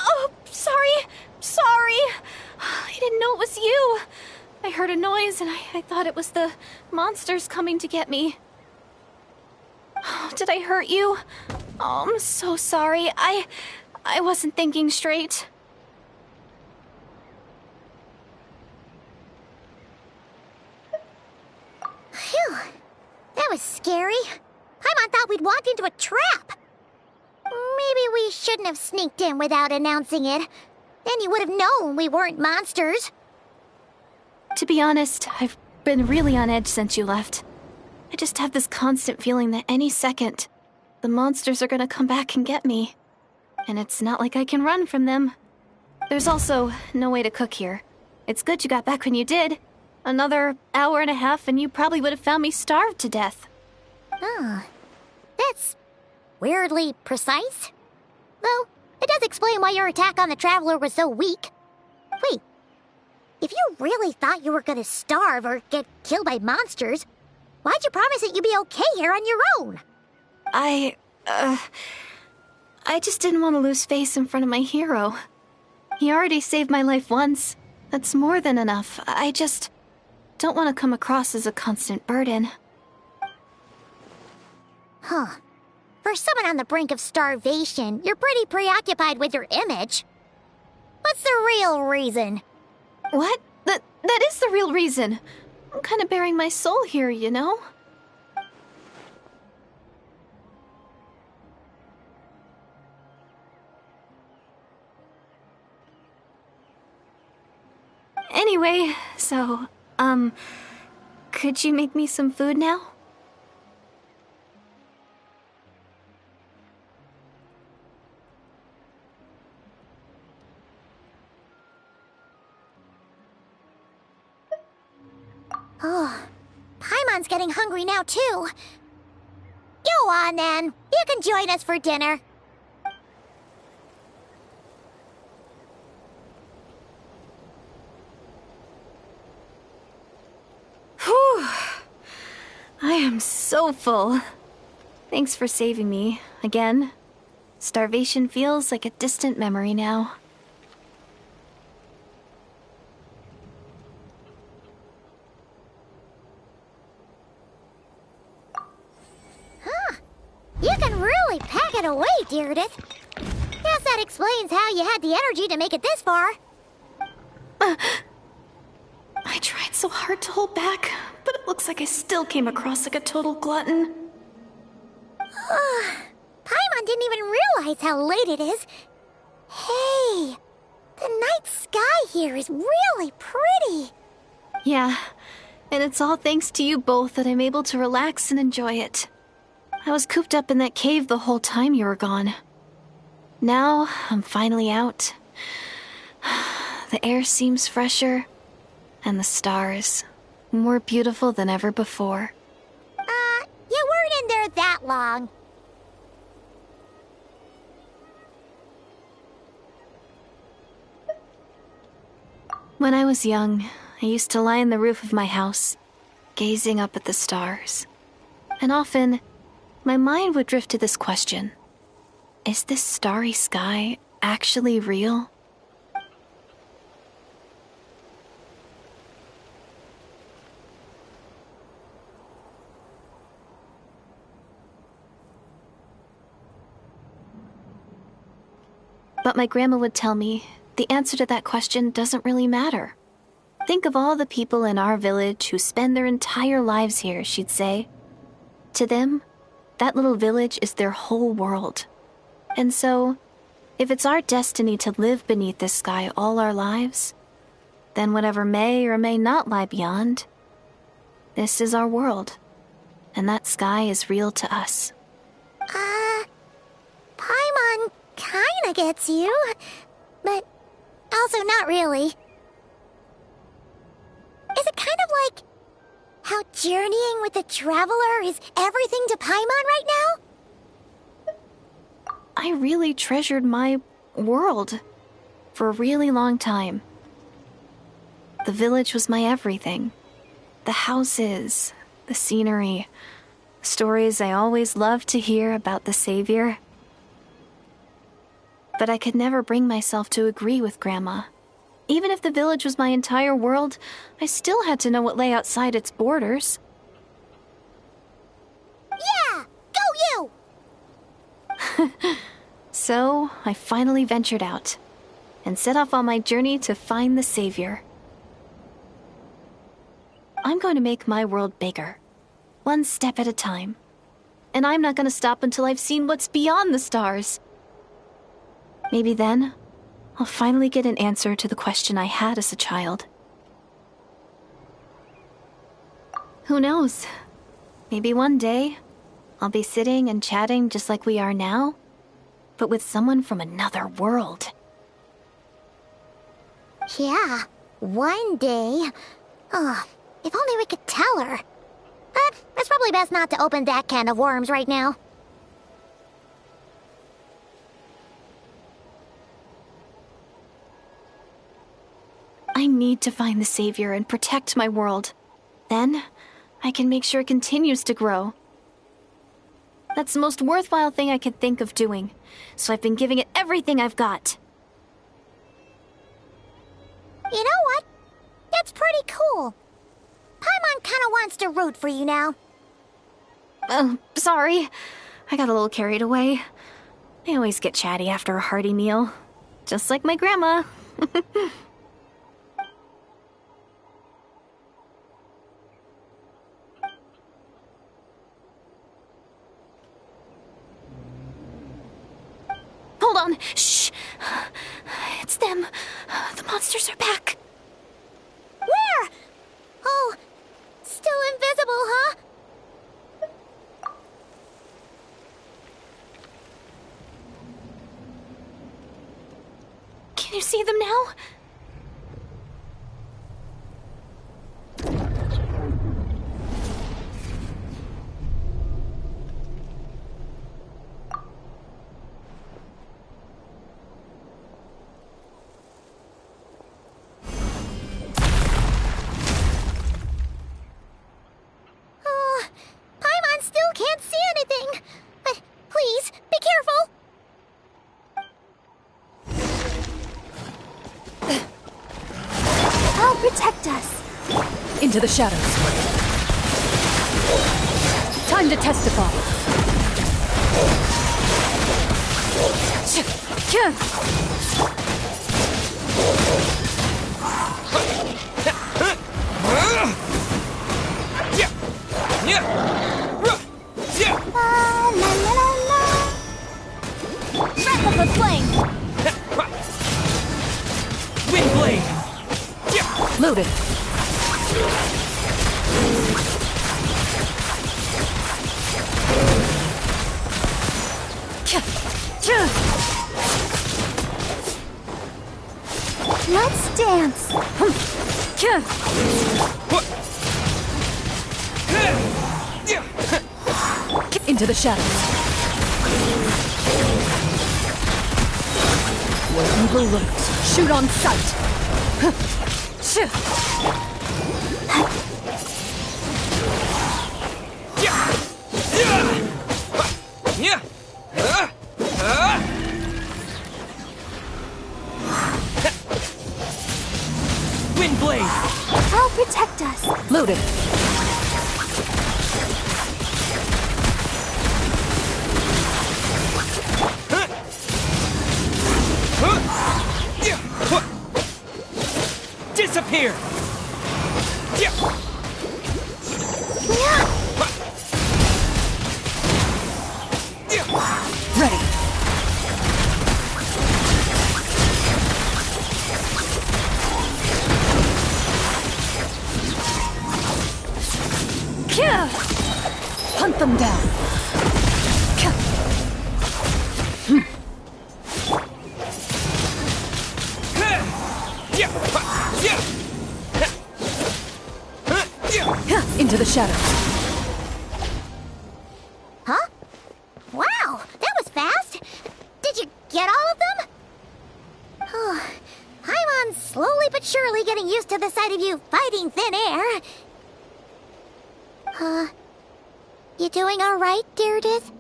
S5: Oh, sorry. I didn't know it was you. I heard a noise and I thought it was the monsters coming to get me. Oh, did I hurt you? Oh, I'm so sorry. I wasn't thinking straight.
S1: Phew. That was scary. Paimon thought we'd walked into a trap. Maybe we shouldn't have sneaked in without announcing it. Then you would have known we weren't monsters.
S5: To be honest, I've been really on edge since you left. I just have this constant feeling that any second, the monsters are gonna come back and get me. And it's not like I can run from them. There's also no way to cook here. It's good you got back when you did. Another hour and a half and you probably would have found me starved to death.
S1: Oh, that's weirdly precise. Though, it does explain why your attack on the Traveler was so weak. Wait, if you really thought you were gonna starve or get killed by monsters, why'd you promise that you'd be okay here on your own?
S5: I just didn't want to lose face in front of my hero. He already saved my life once. That's more than enough. I just don't want to come across as a constant burden.
S1: Huh. For someone on the brink of starvation, you're pretty preoccupied with your image. What's the real reason?
S5: What? That is the real reason. I'm kind of bearing my soul here, you know? Anyway, so, could you make me some food now?
S1: Oh, Paimon's getting hungry now, too. Go on, then. You can join us for dinner.
S5: Whew. I am so full. Thanks for saving me, again. Starvation feels like a distant memory now.
S1: You can really pack it away, Deardith. Guess that explains how you had the energy to make it this far.
S5: I tried so hard to hold back, but it looks like I still came across like a total glutton.
S1: Paimon didn't even realize how late it is. Hey, the night sky here is really pretty.
S5: Yeah, and it's all thanks to you both that I'm able to relax and enjoy it. I was cooped up in that cave the whole time you were gone. Now, I'm finally out. The air seems fresher, and the stars more beautiful than ever before.
S1: You weren't in there that long.
S5: When I was young, I used to lie on the roof of my house, gazing up at the stars. And often, my mind would drift to this question. Is this starry sky actually real? But my grandma would tell me the answer to that question doesn't really matter. Think of all the people in our village who spend their entire lives here, she'd say. To them, that little village is their whole world. And so, if it's our destiny to live beneath this sky all our lives, then whatever may or may not lie beyond, this is our world. And that sky is real to us.
S1: Paimon kinda gets you, but also not really. Is it kind of like how journeying with the Traveler is everything to Paimon right now?
S5: I really treasured my world for a really long time. The village was my everything. The houses, the scenery, stories I always loved to hear about the Savior. But I could never bring myself to agree with Grandma. Even if the village was my entire world, I still had to know what lay outside its borders.
S1: Yeah! Go you!
S5: So, I finally ventured out and set off on my journey to find the Savior. I'm going to make my world bigger, one step at a time. And I'm not going to stop until I've seen what's beyond the stars. Maybe then, I'll finally get an answer to the question I had as a child. Who knows? Maybe one day, I'll be sitting and chatting just like we are now, but with someone from another world.
S1: Yeah, one day. Oh, if only we could tell her. But it's probably best not to open that can of worms right now.
S5: I need to find the Savior and protect my world. Then, I can make sure it continues to grow. That's the most worthwhile thing I could think of doing, so I've been giving it everything I've got.
S1: You know what? It's pretty cool. Paimon kinda wants to root for you now.
S5: Sorry. I got a little carried away. I always get chatty after a hearty meal. Just like my grandma. Hold on. Shh. It's them. The monsters are back.
S1: Where? Oh, still invisible, huh?
S5: Can you see them now?
S1: Oh, Paimon still can't see anything. But please, be careful. I'll protect us.
S9: Into the shadows. Time to testify.
S1: La la la la.
S4: Breath of the flame!
S7: Windblade!
S9: Loaded.
S1: Let's dance.
S9: Into the shadows. Where evil lurks, shoot on sight.
S7: Windblade!
S1: I'll protect us.
S9: Loaded.
S7: Disappear!
S9: Ready. down. Into the shadows.
S1: Huh? Wow, that was fast. Did you get all of them? Oh, Paimon slowly but surely getting used to the sight of you fighting thin air. You doing all right, Deirdith?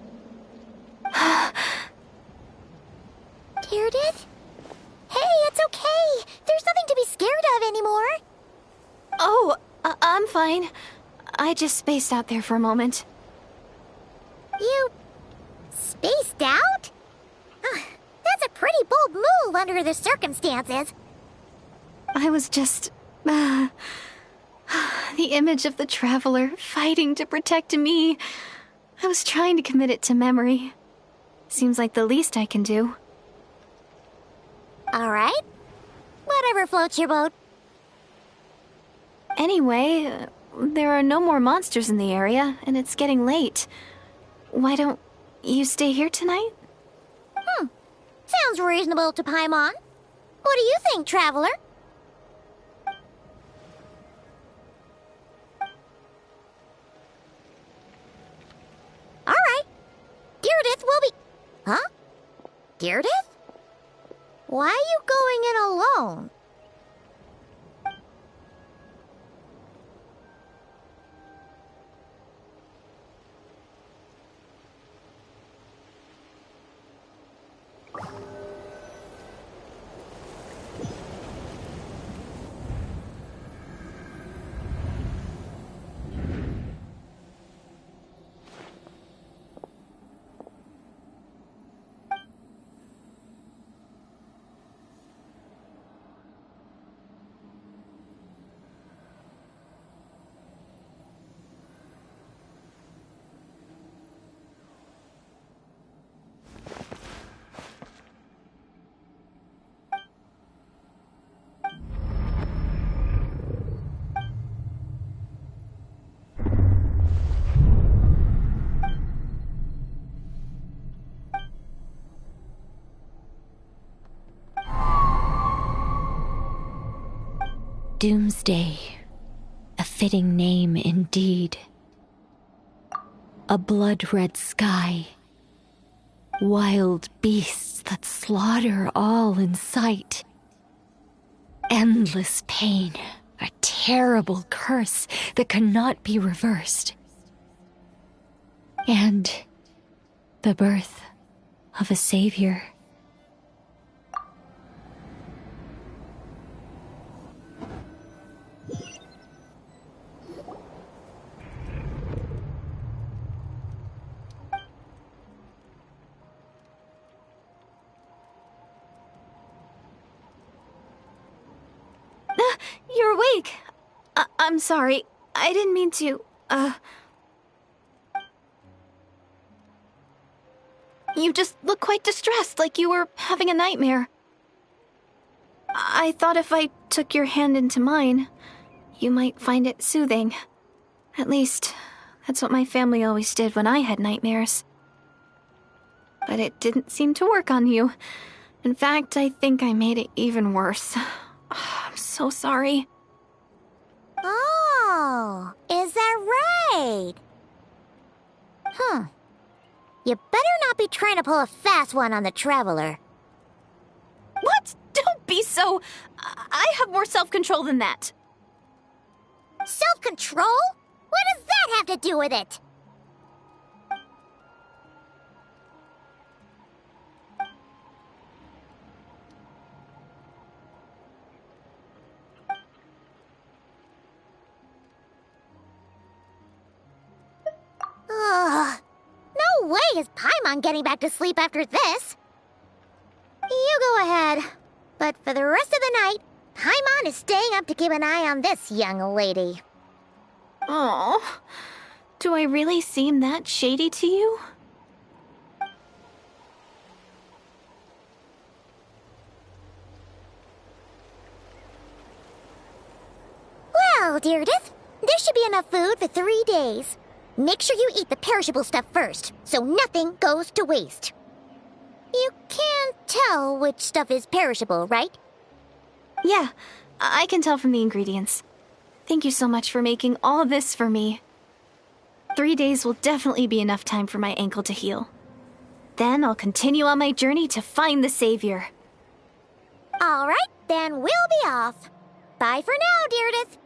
S1: Deirdith? Hey, it's okay. There's nothing to be scared of anymore.
S5: Oh, I'm fine. I just spaced out there for a moment.
S1: You spaced out? That's a pretty bold move under the circumstances.
S5: I was just... the image of the Traveler fighting to protect me. I was trying to commit it to memory. Seems like the least I can do.
S1: All right. Whatever floats your boat.
S5: Anyway, there are no more monsters in the area, and it's getting late. Why don't you stay here tonight?
S1: Sounds reasonable to Paimon. What do you think, Traveler? All right. Deirdith will be... Huh? Deirdith? Why are you going in alone?
S10: Doomsday. A fitting name indeed. A blood-red sky. Wild beasts that slaughter all in sight. Endless pain. A terrible curse that cannot be reversed. And the birth of a savior.
S5: You're awake. I'm sorry. I didn't mean to, You just look quite distressed, like you were having a nightmare. I thought if I took your hand into mine, you might find it soothing. At least, that's what my family always did when I had nightmares. But it didn't seem to work on you. In fact, I think I made it even worse. I'm so sorry.
S1: Oh, is that right? You better not be trying to pull a fast one on the Traveler.
S5: What? Don't be so... I have more self-control than that.
S1: Self-control? What does that have to do with it? No way is Paimon getting back to sleep after this. You go ahead. But for the rest of the night, Paimon is staying up to keep an eye on this young lady.
S5: Oh, do I really seem that shady to you?
S1: Well, Deirdith, there should be enough food for 3 days. Make sure you eat the perishable stuff first, so nothing goes to waste. You can't tell which stuff is perishable, right?
S5: Yeah, I can tell from the ingredients. Thank you so much for making all this for me. 3 days will definitely be enough time for my ankle to heal. Then I'll continue on my journey to find the Savior.
S1: All right, then we'll be off. Bye for now, Deirdre.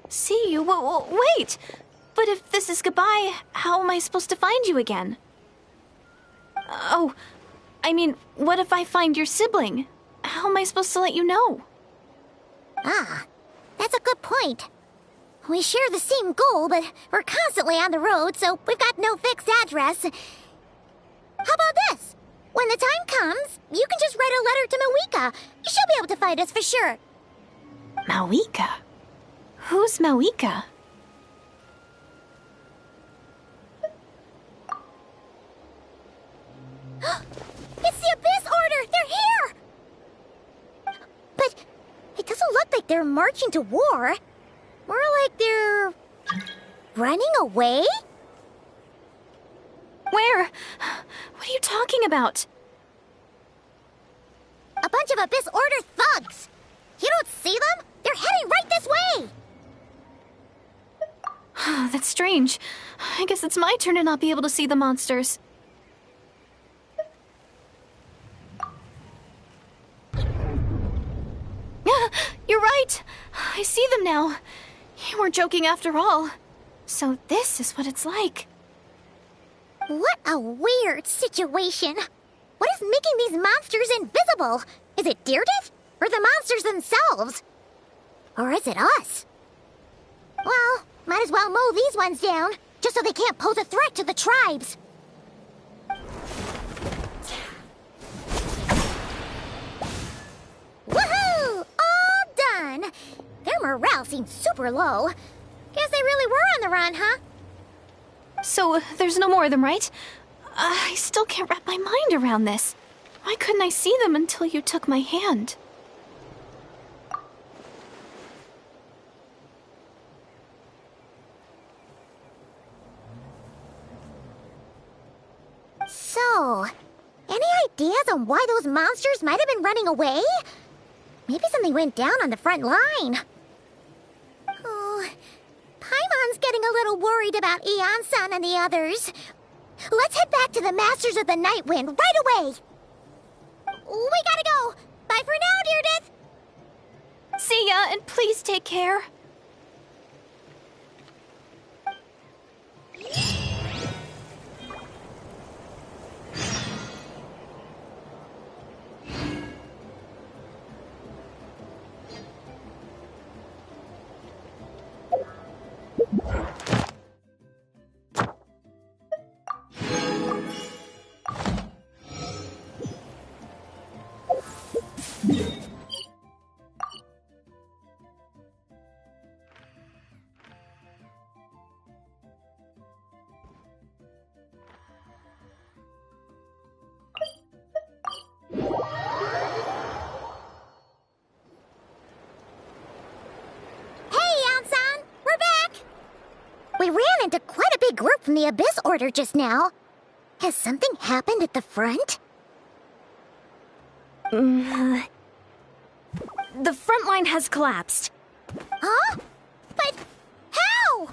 S5: See you? Wait! But if this is goodbye, how am I supposed to find you again? Oh, I mean, what if I find your sibling? How am I supposed to let you know?
S1: Ah, that's a good point. We share the same goal, but we're constantly on the road, so we've got no fixed address. How about this? When the time comes, you can just write a letter to Mawika. She'll be able to find us for sure.
S5: Mawika? Who's Mawika?
S1: It's the Abyss Order! They're here! But it doesn't look like they're marching to war. More like they're running away?
S5: Where? What are you talking about?
S1: A bunch of Abyss Order thugs! You don't see them? They're heading right this way!
S5: That's strange. I guess it's my turn to not be able to see the monsters. You're right! I see them now. You weren't joking after all. So this is what it's like.
S1: What a weird situation. What is making these monsters invisible? Is it Deirdre? Or the monsters themselves? Or is it us? Well, might as well mow these ones down, just so they can't pose a threat to the tribes. Woohoo! All done! Their morale seems super low. Guess they really were on the run, huh?
S5: So, there's no more of them, right? I still can't wrap my mind around this. Why couldn't I see them until you took my hand?
S1: So, any ideas on why those monsters might have been running away? Maybe something went down on the front line. Oh, Paimon's getting a little worried about Eon-san and the others. Let's head back to the Masters of the Night Wind right away. We gotta go. Bye for now, Deirdre.
S5: See ya, and please take care.
S1: We ran into quite a big group from the Abyss Order just now. Has something happened at the front?
S2: The front line has collapsed.
S1: Huh? But how?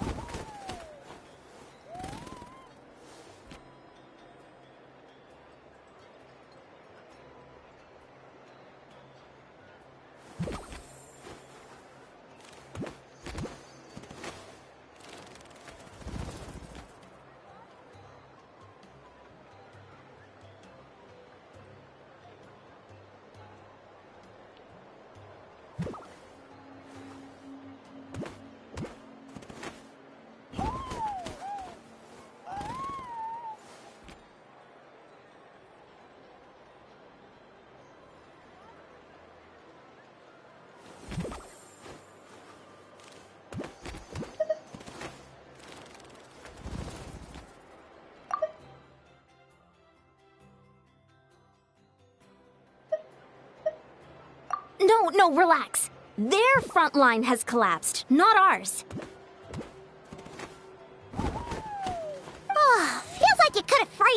S2: No, relax. Their front line has collapsed, not ours.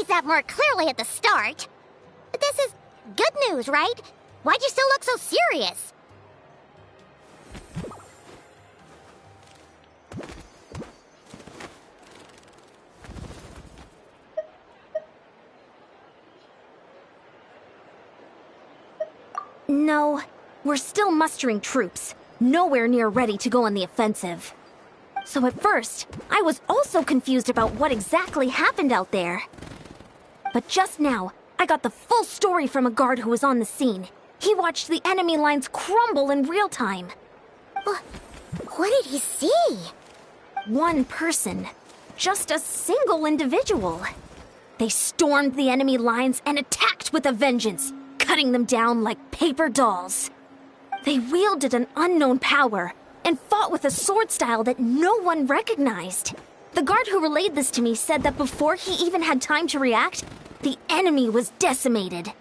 S1: phrased that more clearly at the start. But this is good news, right? Why'd you still look so serious?
S2: No, we're still mustering troops, nowhere near ready to go on the offensive. So at first, I was also confused about what exactly happened out there. But just now, I got the full story from a guard who was on the scene. He watched the enemy lines crumble in real time.
S1: What did he see?
S2: One person. Just a single individual. They stormed the enemy lines and attacked with a vengeance, cutting them down like paper dolls. They wielded an unknown power and fought with a sword style that no one recognized. The guard who relayed this to me said that before he even had time to react, the enemy was decimated.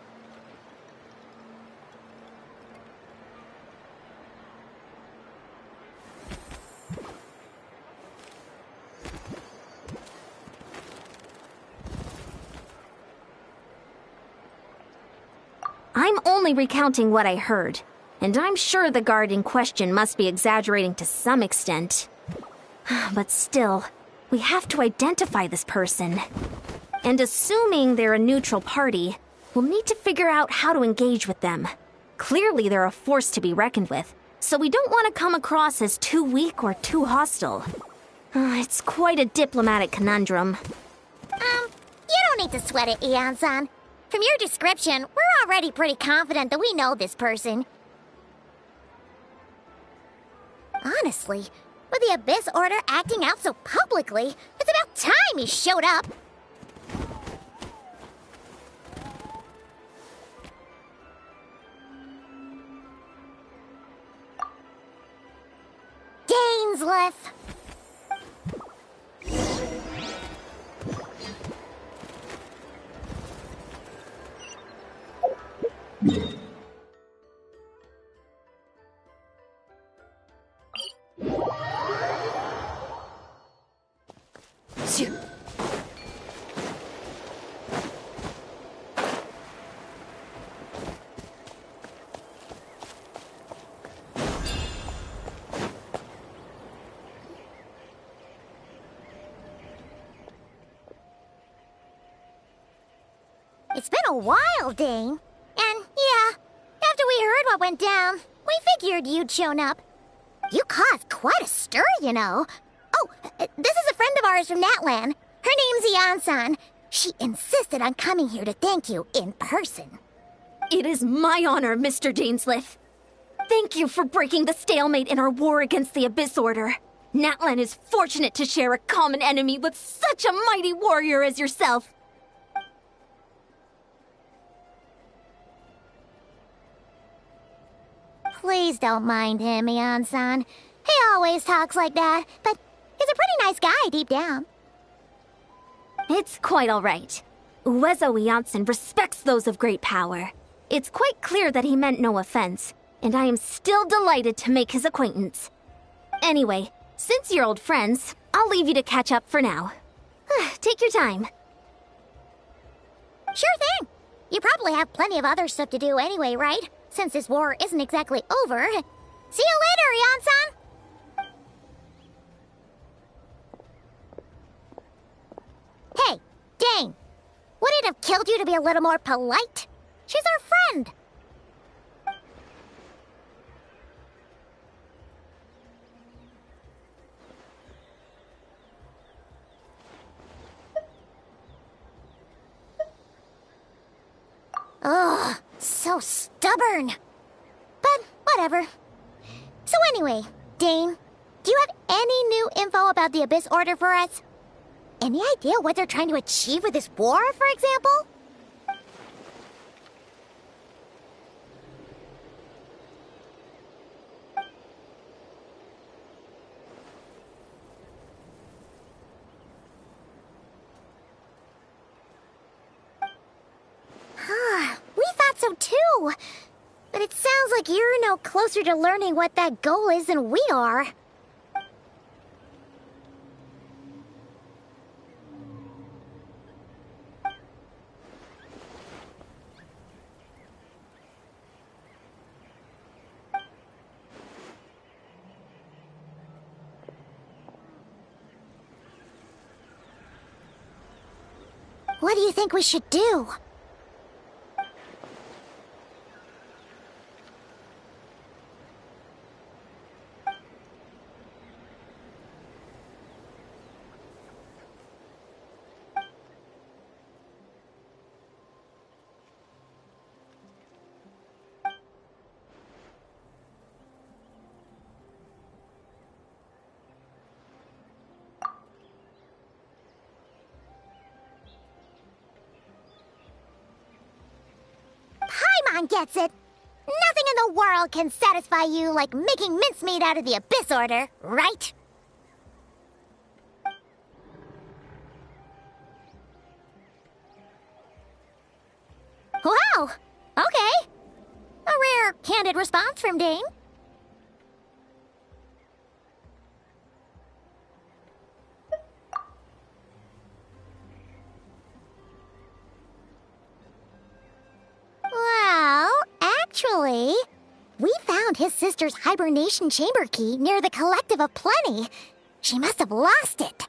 S2: I'm only recounting what I heard, and I'm sure the guard in question must be exaggerating to some extent. But still, we have to identify this person. And assuming they're a neutral party, we'll need to figure out how to engage with them. Clearly they're a force to be reckoned with, so we don't want to come across as too weak or too hostile. It's quite a diplomatic conundrum.
S1: You don't need to sweat it, Eon-san. From your description, we're already pretty confident that we know this person. Honestly, with the Abyss Order acting out so publicly, it's about time he showed up. Gainsleif. It's been a while, Dane. And yeah, after we heard what went down, we figured you'd shown up. You caused quite a stir, you know. Oh, this is a friend of ours from Natlan. Her name's Eon-san. She insisted on coming here to thank you in person.
S2: It is my honor, Mr. Gainsleif. Thank you for breaking the stalemate in our war against the Abyss Order. Natlan is fortunate to share a common enemy with such a mighty warrior as yourself.
S1: Please don't mind him, Eon-san. He always talks like that, but he's a pretty nice guy deep down.
S2: It's quite all right. Uezo Eonson respects those of great power. It's quite clear that he meant no offense, and I am still delighted to make his acquaintance. Anyway, since you're old friends, I'll leave you to catch up for now. Take your time.
S1: Sure thing. You probably have plenty of other stuff to do anyway, right? Since this war isn't exactly over. See you later, Eon-san! Hey, Dane! Would it have killed you to be a little more polite? She's our friend! Ugh, so stubborn. But whatever. So anyway, Dane, do you have any new info about the Abyss Order for us? Any idea what they're trying to achieve with this war, for example? We thought so too. But it sounds like you're no closer to learning what that goal is than we are. What do you think we should do? Paimon gets it. Nothing in the world can satisfy you like making mincemeat out of the Abyss Order, right? Wow! Okay. A rare, candid response from Dane. Well, actually, we found his sister's hibernation chamber key near the Collective of Plenty. She must have lost it.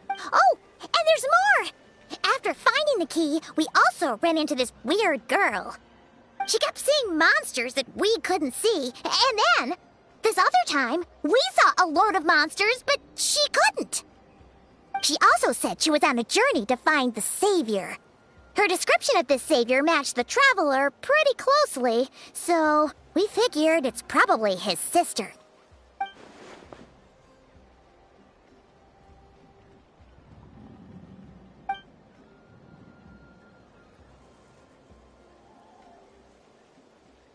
S1: Oh, and there's more! After finding the key, we also ran into this weird girl. She kept seeing monsters that we couldn't see, and then, this other time, we saw a load of monsters, but she couldn't. She also said she was on a journey to find the Savior. Her description of this Savior matched the Traveler pretty closely, so we figured it's probably his sister.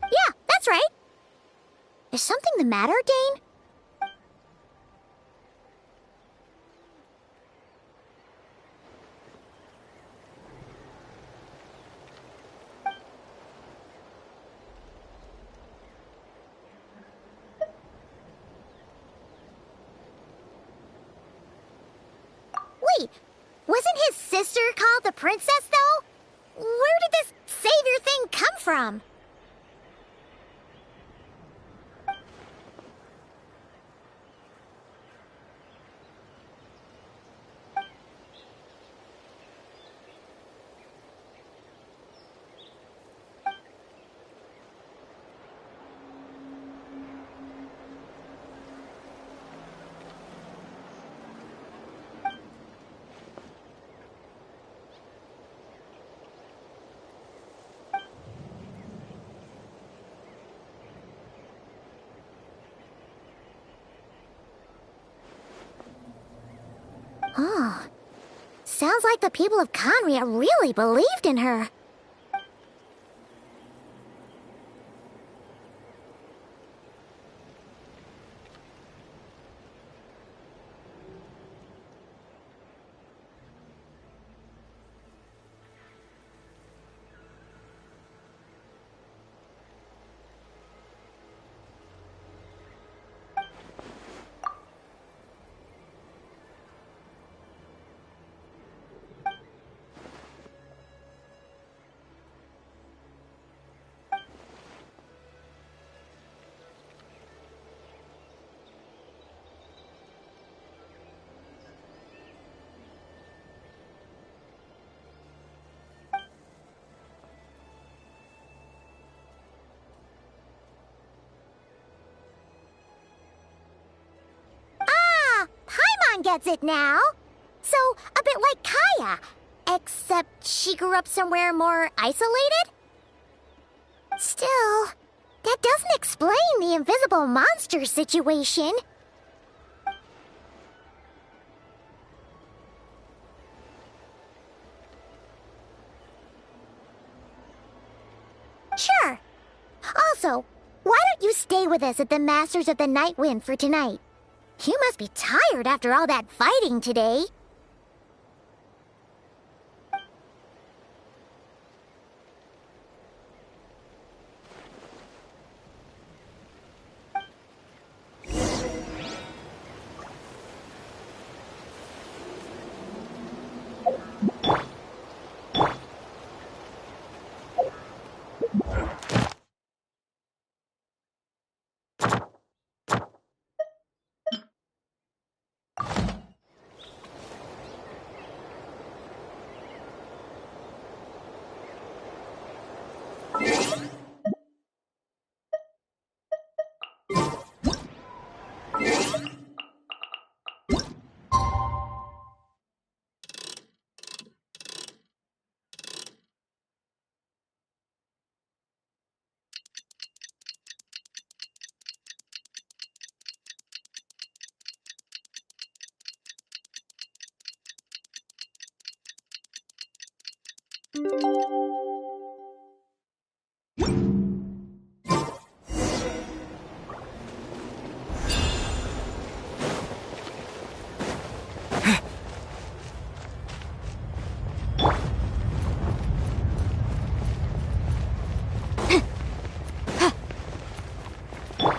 S1: Yeah, that's right. Is something the matter, Dane? Wait, wasn't his sister called the Princess, though? Where did this Savior thing come from? Oh, sounds like the people of Conria really believed in her. Paimon gets it now. So, a bit like Kaya, except she grew up somewhere more isolated? Still, that doesn't explain the invisible monster situation. Sure. Also, why don't you stay with us at the Masters of the Night Wind for tonight? You must be tired after all that fighting today.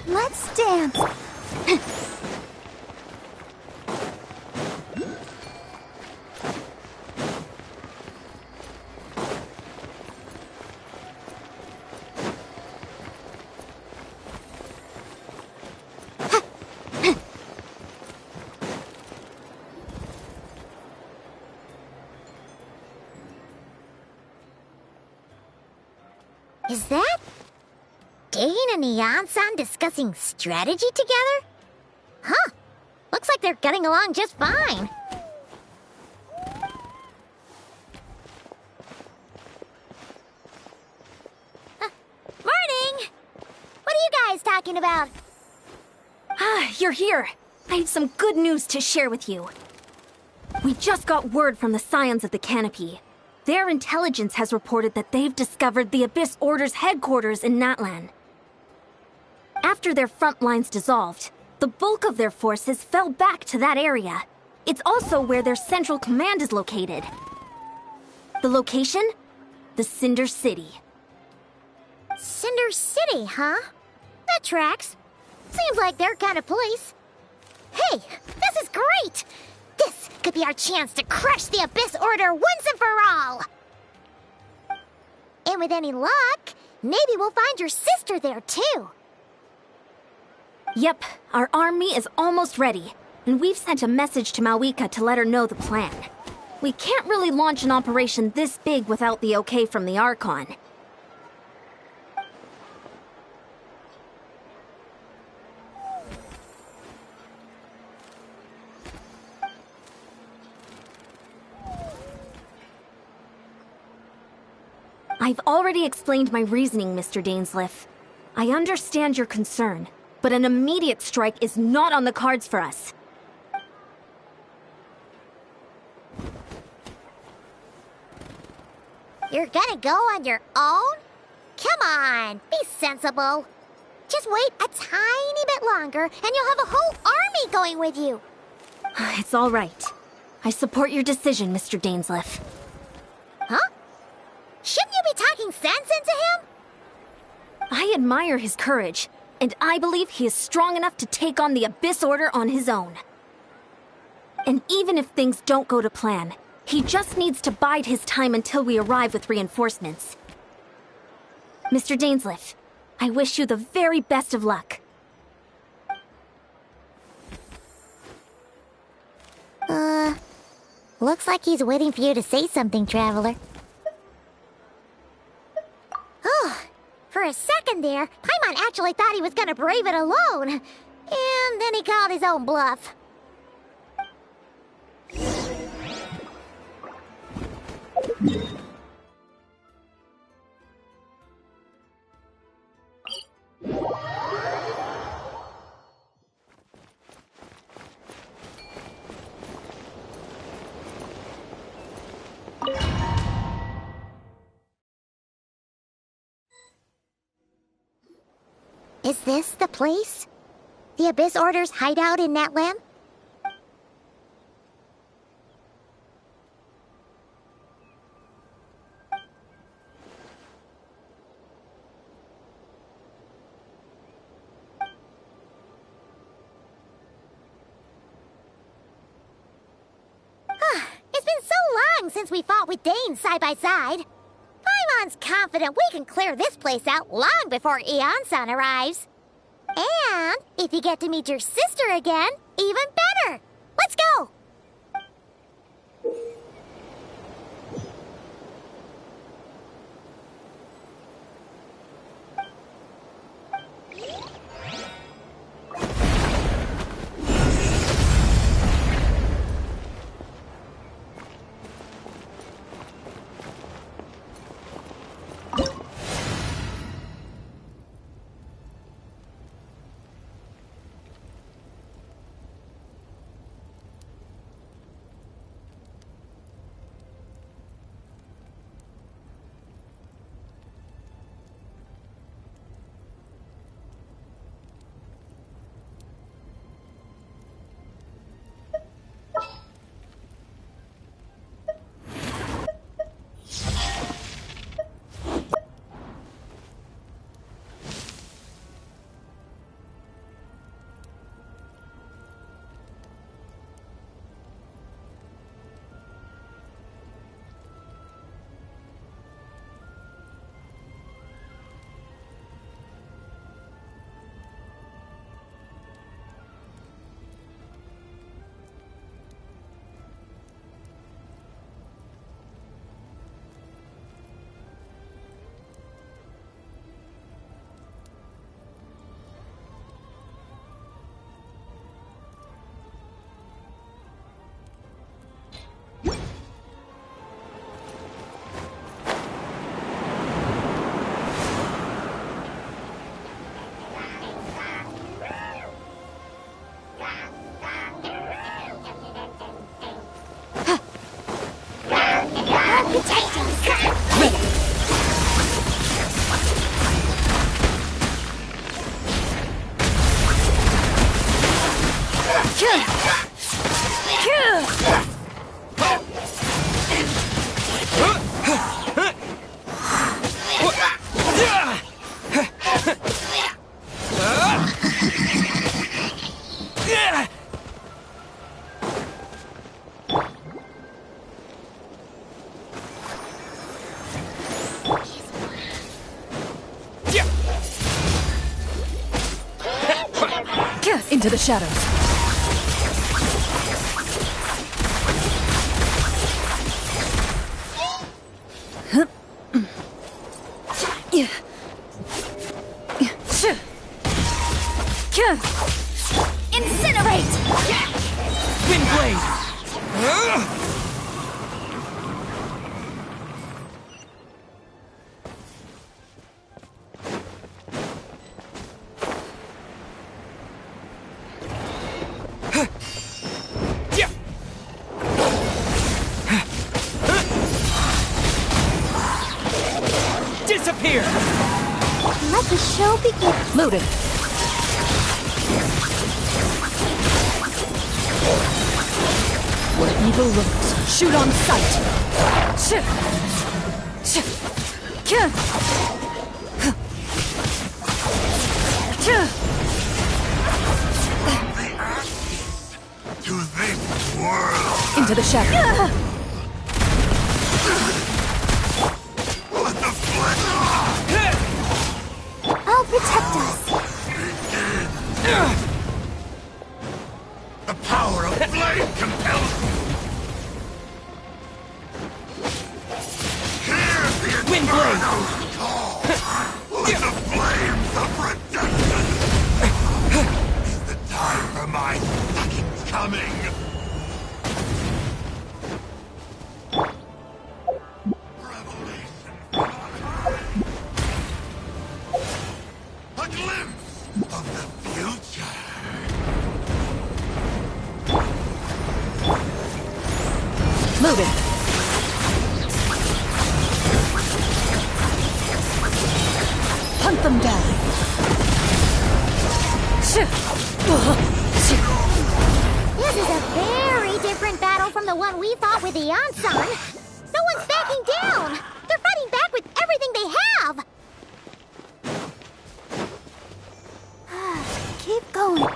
S1: Let's dance. Is that Dane and Eon-san discussing strategy together? Huh. Looks like they're getting along just fine. Morning! What are you guys talking about?
S2: Ah, you're here. I have some good news to share with you. We just got word from the Scions of the Canopy. Their intelligence has reported that they've discovered the Abyss Order's headquarters in Natlan. After their front lines dissolved, the bulk of their forces fell back to that area. It's also where their central command is located. The location? The Cinder City.
S1: Cinder City, huh? That tracks. Seems like their kind of place. Hey, this is great! This could be our chance to crush the Abyss Order once and for all! And with any luck, maybe we'll find your sister there too.
S2: Yep, our army is almost ready, and we've sent a message to Malwika to let her know the plan. We can't really launch an operation this big without the okay from the Archon. I've already explained my reasoning, Mr. Dainsleif. I understand your concern, but an immediate strike is not on the cards for us.
S1: You're gonna go on your own? Come on, be sensible. Just wait a tiny bit longer and you'll have a whole army going with you.
S2: It's all right. I support your decision, Mr. Dainsleif.
S1: Huh? Shouldn't you be talking sense into him?
S2: I admire his courage, and I believe he is strong enough to take on the Abyss Order on his own. And even if things don't go to plan, he just needs to bide his time until we arrive with reinforcements. Mr. Dainsleif, I wish you the very best of luck.
S1: Looks like he's waiting for you to say something, Traveler. Oh, for a second there, Paimon actually thought he was gonna brave it alone. And then he called his own bluff. Is this the place? The Abyss Order's hideout in Natlan? It's been so long since we fought with Dane side by side. Paimon's confident we can clear this place out long before Eon-san arrives. And if you get to meet your sister again, even better. Let's go!
S9: Into the shadows.
S4: Incinerate!
S7: Windblade! Disappear!
S1: Let the show begin.
S9: Loaded. Where evil lurks, shoot on sight.
S8: To this world!
S9: Into the shadow.
S8: What the flip?
S1: I'll protect us.
S8: The power of flame compels me! Hear the
S7: Windblade!
S8: Inferno's call! Let the flames of redemption! Is the time for my second coming? Revelation from on high. A glimpse of the future.
S9: Loaded. Hunt them down.
S1: This is a very different battle from the one we fought with the Ansan. No one's backing down. They're fighting back with everything they have. Keep going.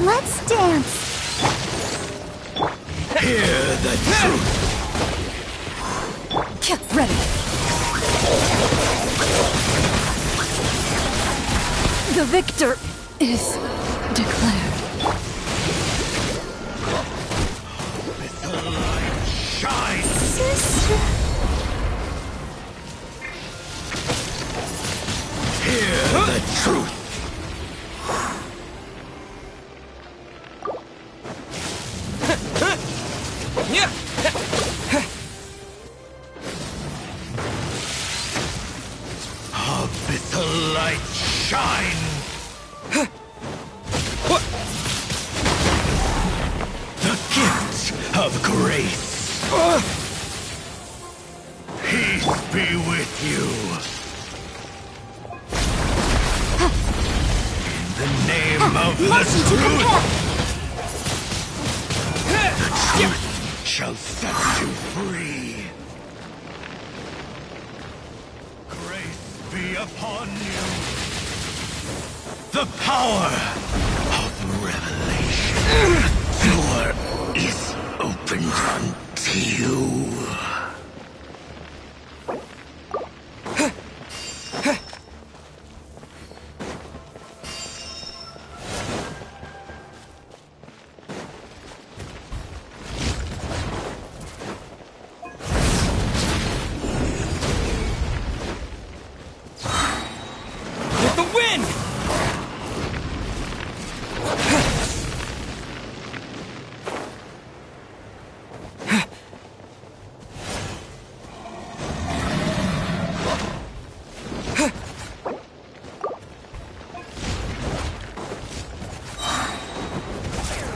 S1: Let's dance.
S8: Hear the truth!
S9: Ready. The victor is declared.
S8: The light shines!
S1: Sister.
S8: Hear the truth! Bid the light shine! The gift of grace! Peace be with you! In the name of the truth! The truth shall set you free! Be upon you the power of revelation. Door is opened unto you.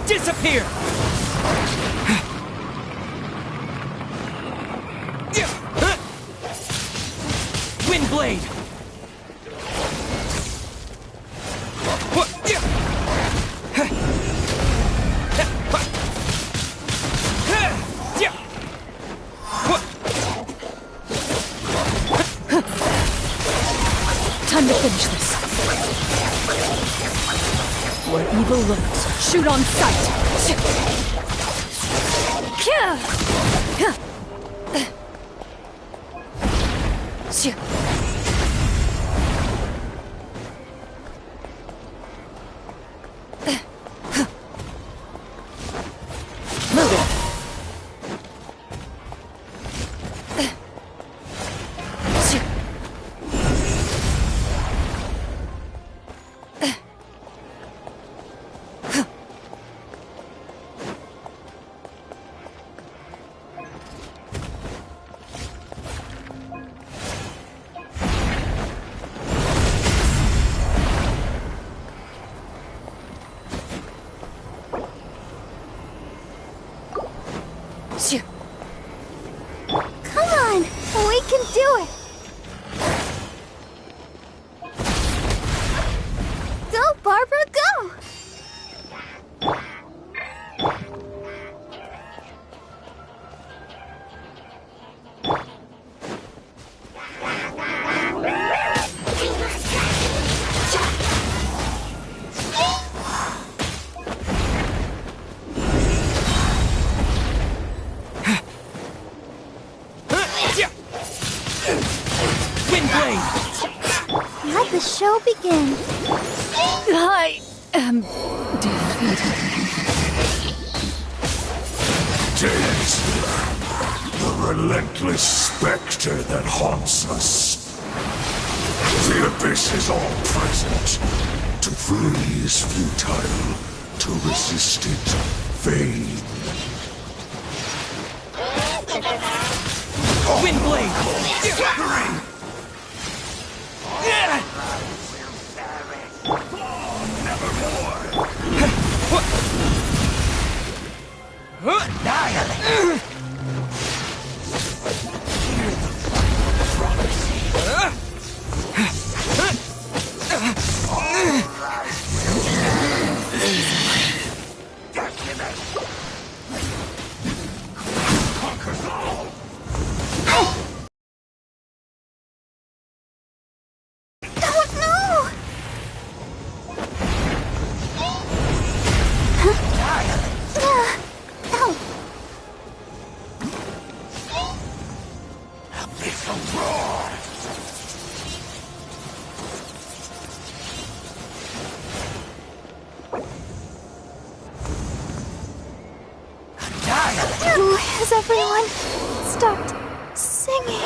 S7: Disappear!
S9: Where evil lurks, shoot on sight!
S1: Come on, we can do it. Go, Barbara, go! Let the show begin.
S9: I am defeated.
S8: The relentless specter that haunts us. The abyss is all present. To flee is futile. To resist it, vain.
S7: Windblade!
S1: Has everyone stopped singing?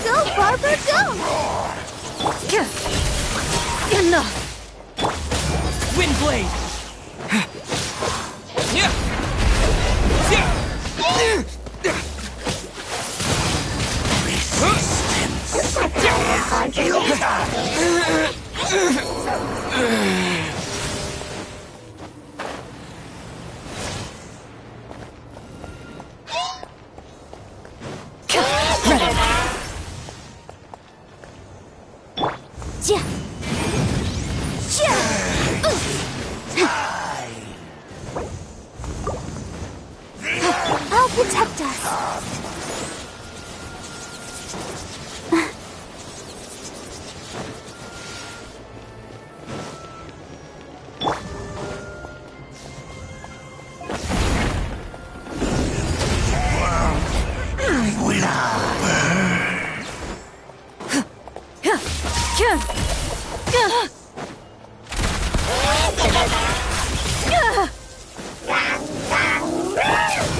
S1: Go, Barbara, go!
S9: Enough!
S7: Windblade!
S1: I'll protect us.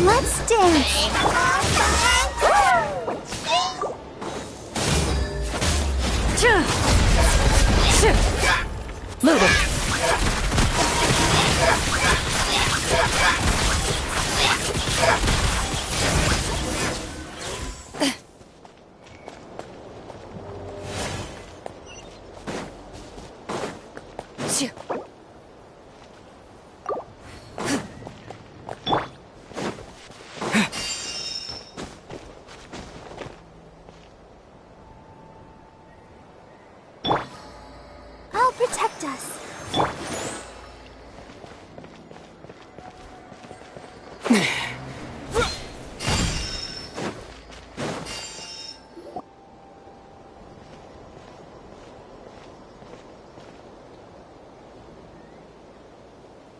S1: Let's dance.
S9: Move it.
S1: us.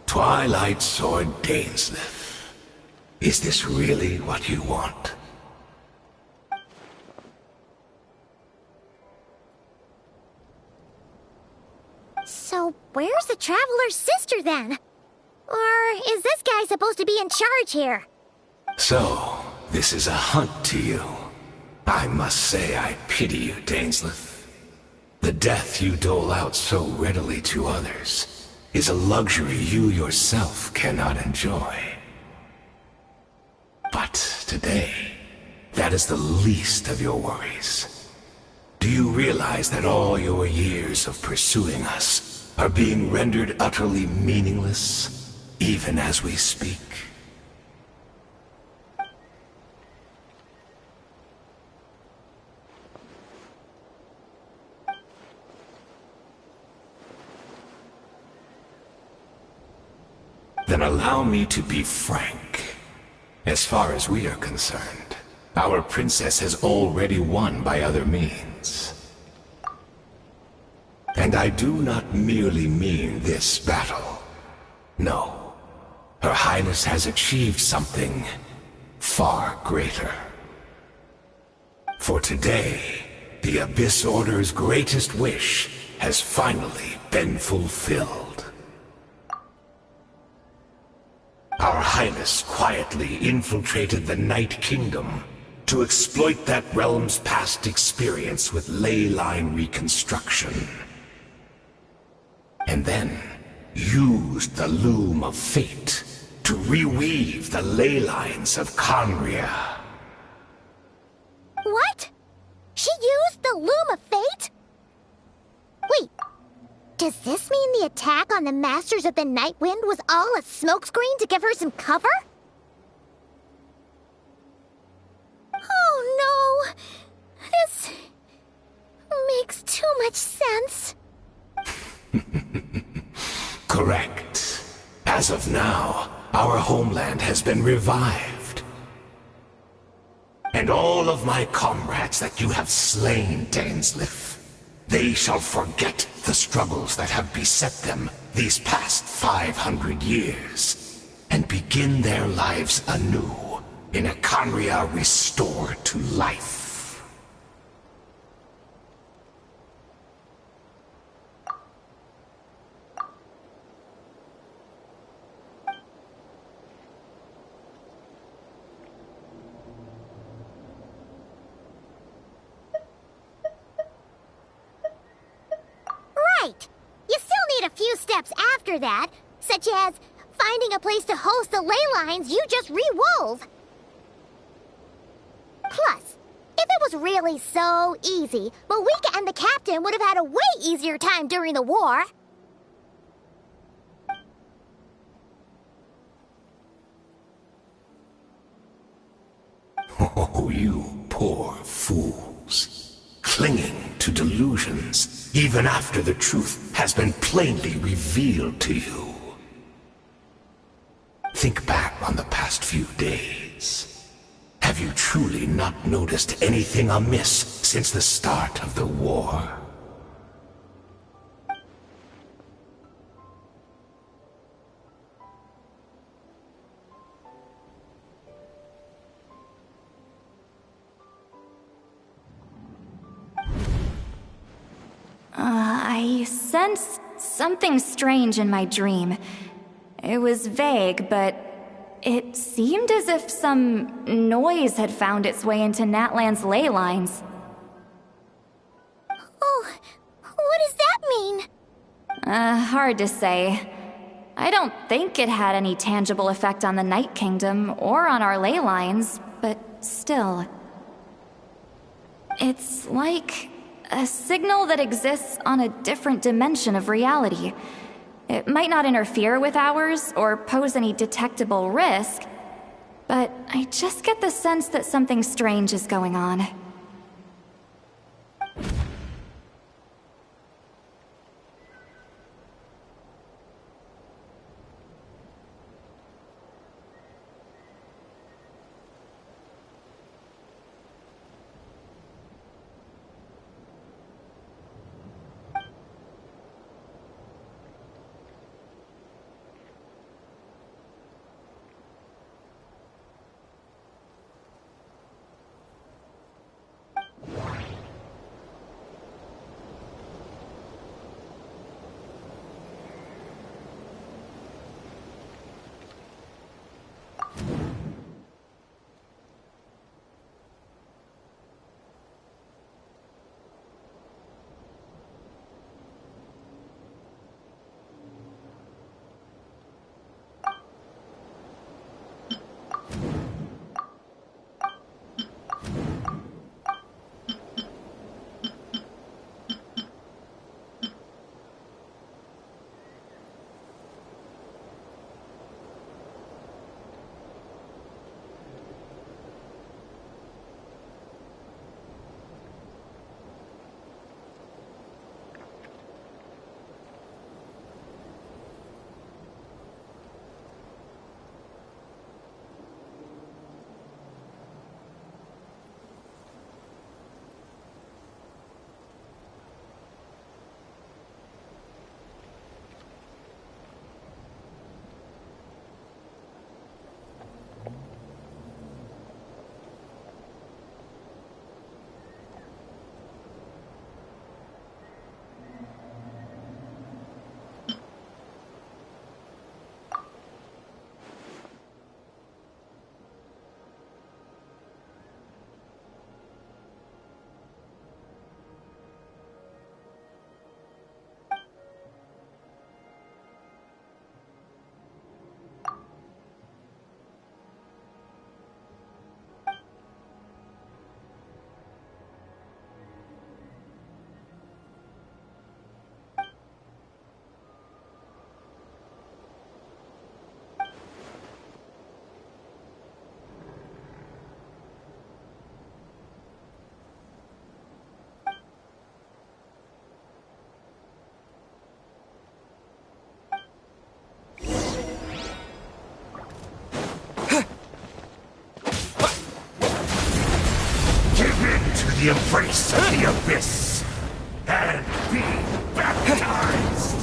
S8: Twilight Sword Dainsleif. Is this really what you want?
S1: So, where's the Traveler's sister then? Or is this guy supposed to be in charge here?
S8: So, this is a hunt to you. I must say I pity you, Dainsleif. The death you dole out so readily to others is a luxury you yourself cannot enjoy. But today, that is the least of your worries. Do you realize that all your years of pursuing us are being rendered utterly meaningless, even as we speak? Then allow me to be frank. As far as we are concerned, our princess has already won by other means. And I do not merely mean this battle. No. Her Highness has achieved something far greater. For today, the Abyss Order's greatest wish has finally been fulfilled. Our Highness quietly infiltrated the Night Kingdom to exploit that realm's past experience with ley line reconstruction. And then used the Loom of Fate to reweave the ley lines of Conria.
S1: What? She used the Loom of Fate? Wait, does this mean the attack on the Masters of the Night Wind was all a smokescreen to give her some cover? Oh no! This makes too much sense.
S8: Correct. As of now, our homeland has been revived. And all of my comrades that you have slain, Dainsleif, they shall forget the struggles that have beset them these past 500 years, and begin their lives anew in a Conria restored to life.
S1: Right! You still need a few steps after that, such as finding a place to host the ley lines you just re-wove. Plus, if it was really so easy, Moika and the captain would have had a way easier time during the war.
S8: Oh, you poor fools. Clinging to delusions, even after the truth has been plainly revealed to you. Think back on the past few days. Have you truly not noticed anything amiss since the start of the war?
S4: I sensed something strange in my dream. It was vague, but it seemed as if some noise had found its way into Natlan's ley lines.
S1: Oh, what does that mean?
S4: Hard to say. I don't think it had any tangible effect on the Night Kingdom or on our ley lines, but still. It's like a signal that exists on a different dimension of reality. It might not interfere with ours or pose any detectable risk, but I just get the sense that something strange is going on.
S8: embrace of the abyss and be baptized.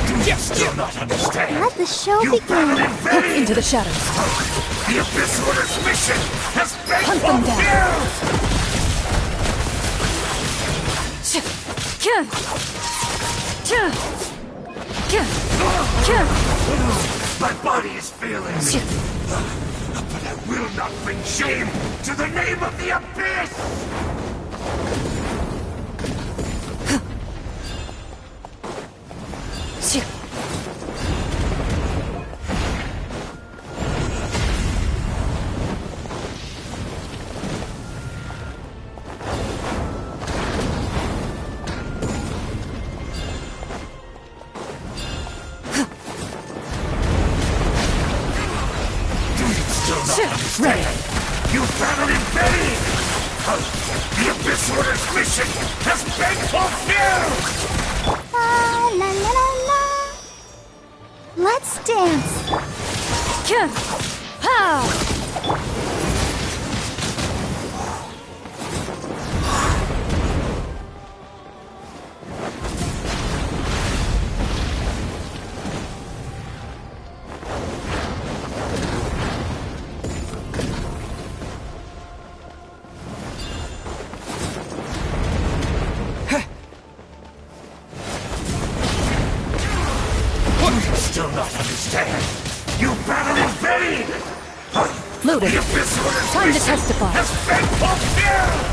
S8: Do you still not understand?
S1: Let the show
S8: You
S1: begin.
S8: battled in vain!
S9: Into the shadows.
S8: The Abyss Order's mission has been
S9: Hunt them down.
S8: fulfilled! My body is failing me. But I will not bring shame to the name of the Abyss! Understand? You battled in vain! The Abyss Order's mission has been fulfilled!
S1: La la la la. Let's dance.
S8: Still not understand? You battled in vain!
S9: Loaded.
S8: The Abyss Order's
S9: Time to
S8: mission
S9: testify.
S8: has been fulfilled!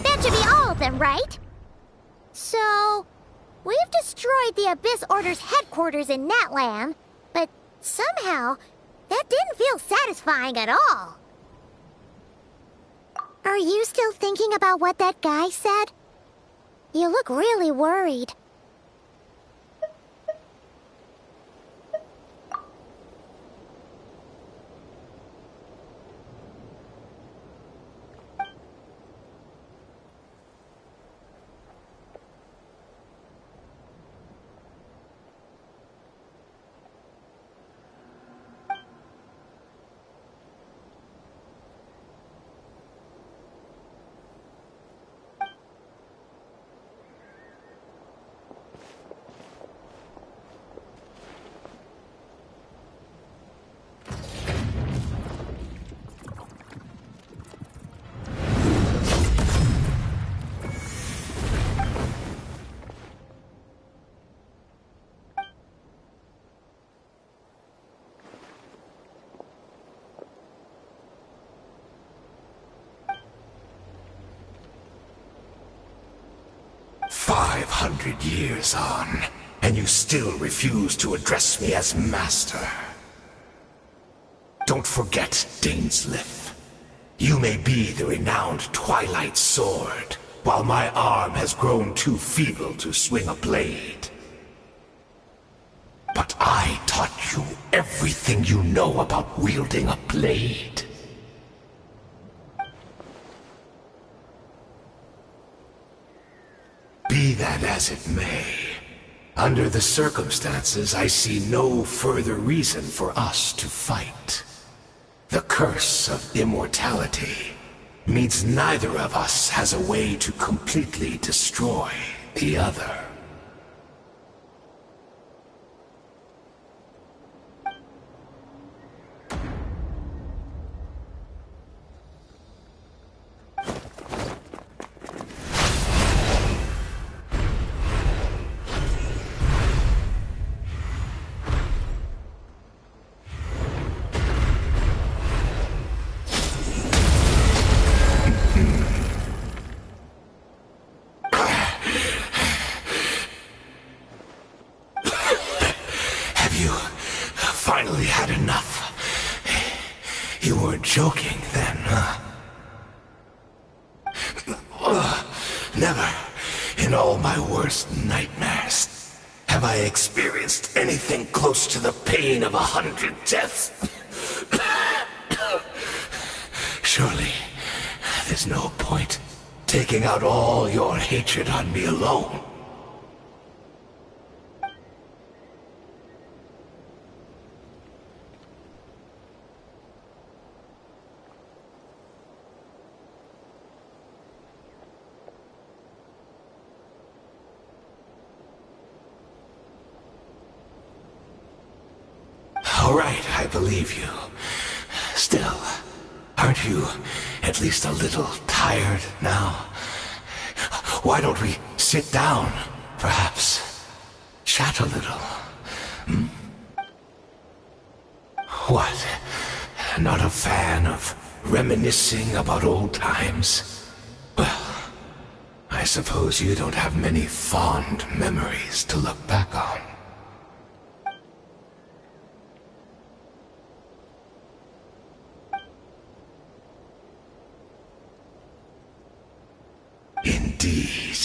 S1: That should be all of them, right? So, we've destroyed the Abyss Order's headquarters in Natlan, but somehow, that didn't feel satisfying at all. Are you still thinking about what that guy said? You look really worried.
S8: Years on, and you still refuse to address me as Master. Don't forget, Dainslif. You may be the renowned Twilight Sword, while my arm has grown too feeble to swing a blade. But I taught you everything you know about wielding a blade. Be that as it may, under the circumstances, I see no further reason for us to fight. The curse of immortality means neither of us has a way to completely destroy the other. Finally had enough. You weren't joking then, huh? Never, in all my worst nightmares, have I experienced anything close to the pain of 100 deaths. Surely, this is no point taking out all your hatred on me alone. All right, I believe you. Still, aren't you at least a little tired now? Why don't we sit down, perhaps? Chat a little. Hmm? What? Not a fan of reminiscing about old times? Well, I suppose you don't have many fond memories to look back on. Indeed.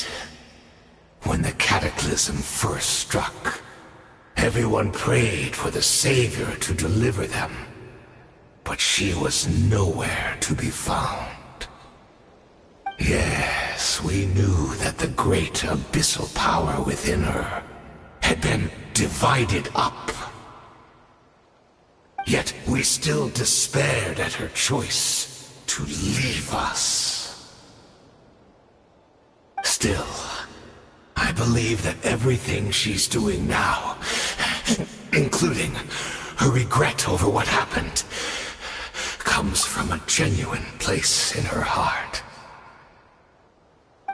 S8: When the cataclysm first struck, everyone prayed for the Savior to deliver them. But she was nowhere to be found. Yes, we knew that the great abyssal power within her had been divided up. Yet we still despaired at her choice to leave us. Still, I believe that everything she's doing now, including her regret over what happened, comes from a genuine place in her heart.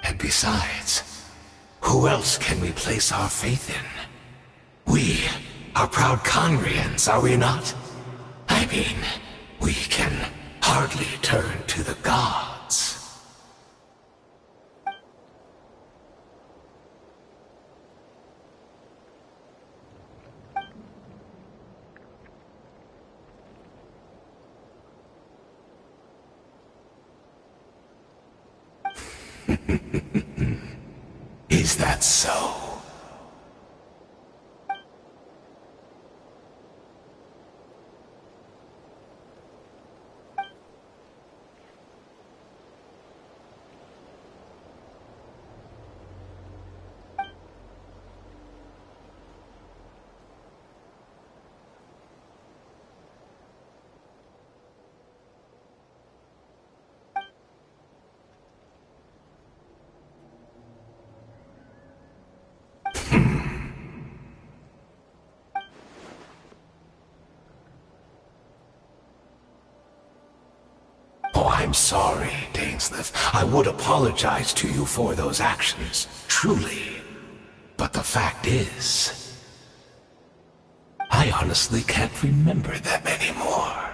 S8: And besides, who else can we place our faith in? We are proud Conrians, are we not? I mean, we can hardly turn to the gods. Is that so? I'm sorry, Dainsleif. I would apologize to you for those actions, truly. But the fact is, I honestly can't remember them anymore.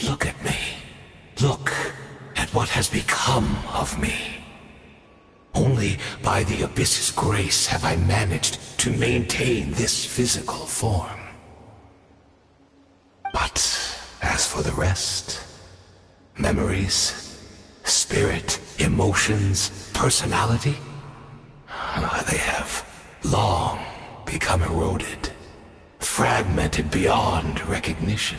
S8: Look at me. Look at what has become of me. Only by the Abyss's grace have I managed to maintain this physical form. But as for the rest, memories, spirit, emotions, personality, they have long become eroded, fragmented beyond recognition.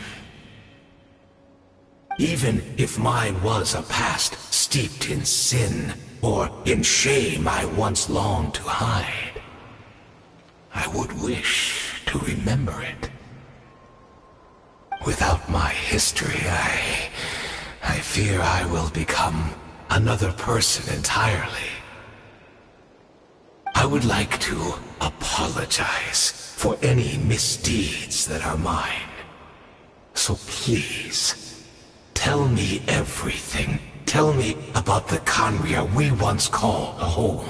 S8: Even if mine was a past steeped in sin, or in shame I once longed to hide, I would wish to remember it. Without my history, I fear I will become another person entirely. I would like to apologize for any misdeeds that are mine. So please, tell me everything. Tell me about the Conria we once called home.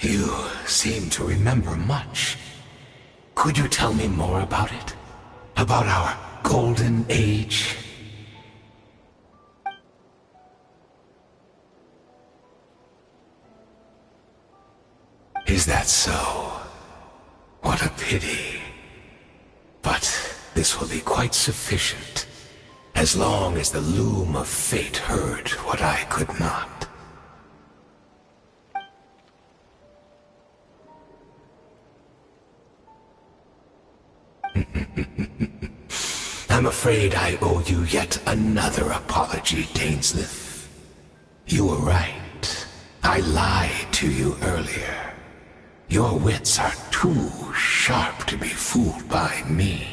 S8: You seem to remember much. Could you tell me more about it? About our golden age? Is that so? What a pity. But this will be quite sufficient, as long as the loom of fate heard what I could not. I'm afraid I owe you yet another apology, Dainsleif. You were right. I lied to you earlier. Your wits are too sharp to be fooled by me.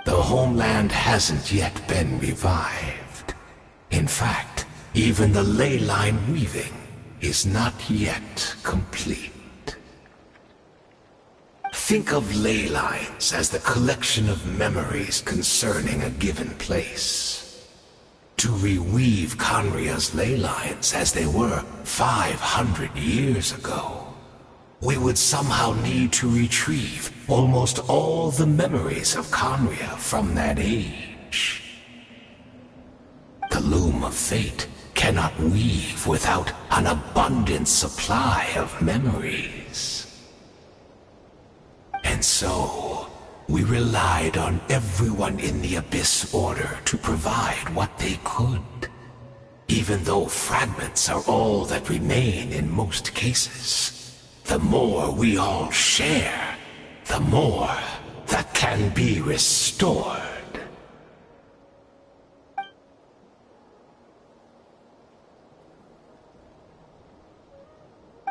S8: The homeland hasn't yet been revived. In fact, even the ley line weaving is not yet complete. Think of ley lines as the collection of memories concerning a given place. To reweave Conria's ley lines as they were 500 years ago, we would somehow need to retrieve almost all the memories of Conria from that age. The loom of fate cannot weave without an abundant supply of memories. And so, we relied on everyone in the Abyss Order to provide what they could, even though fragments are all that remain in most cases. The more we all share, the more that can be restored.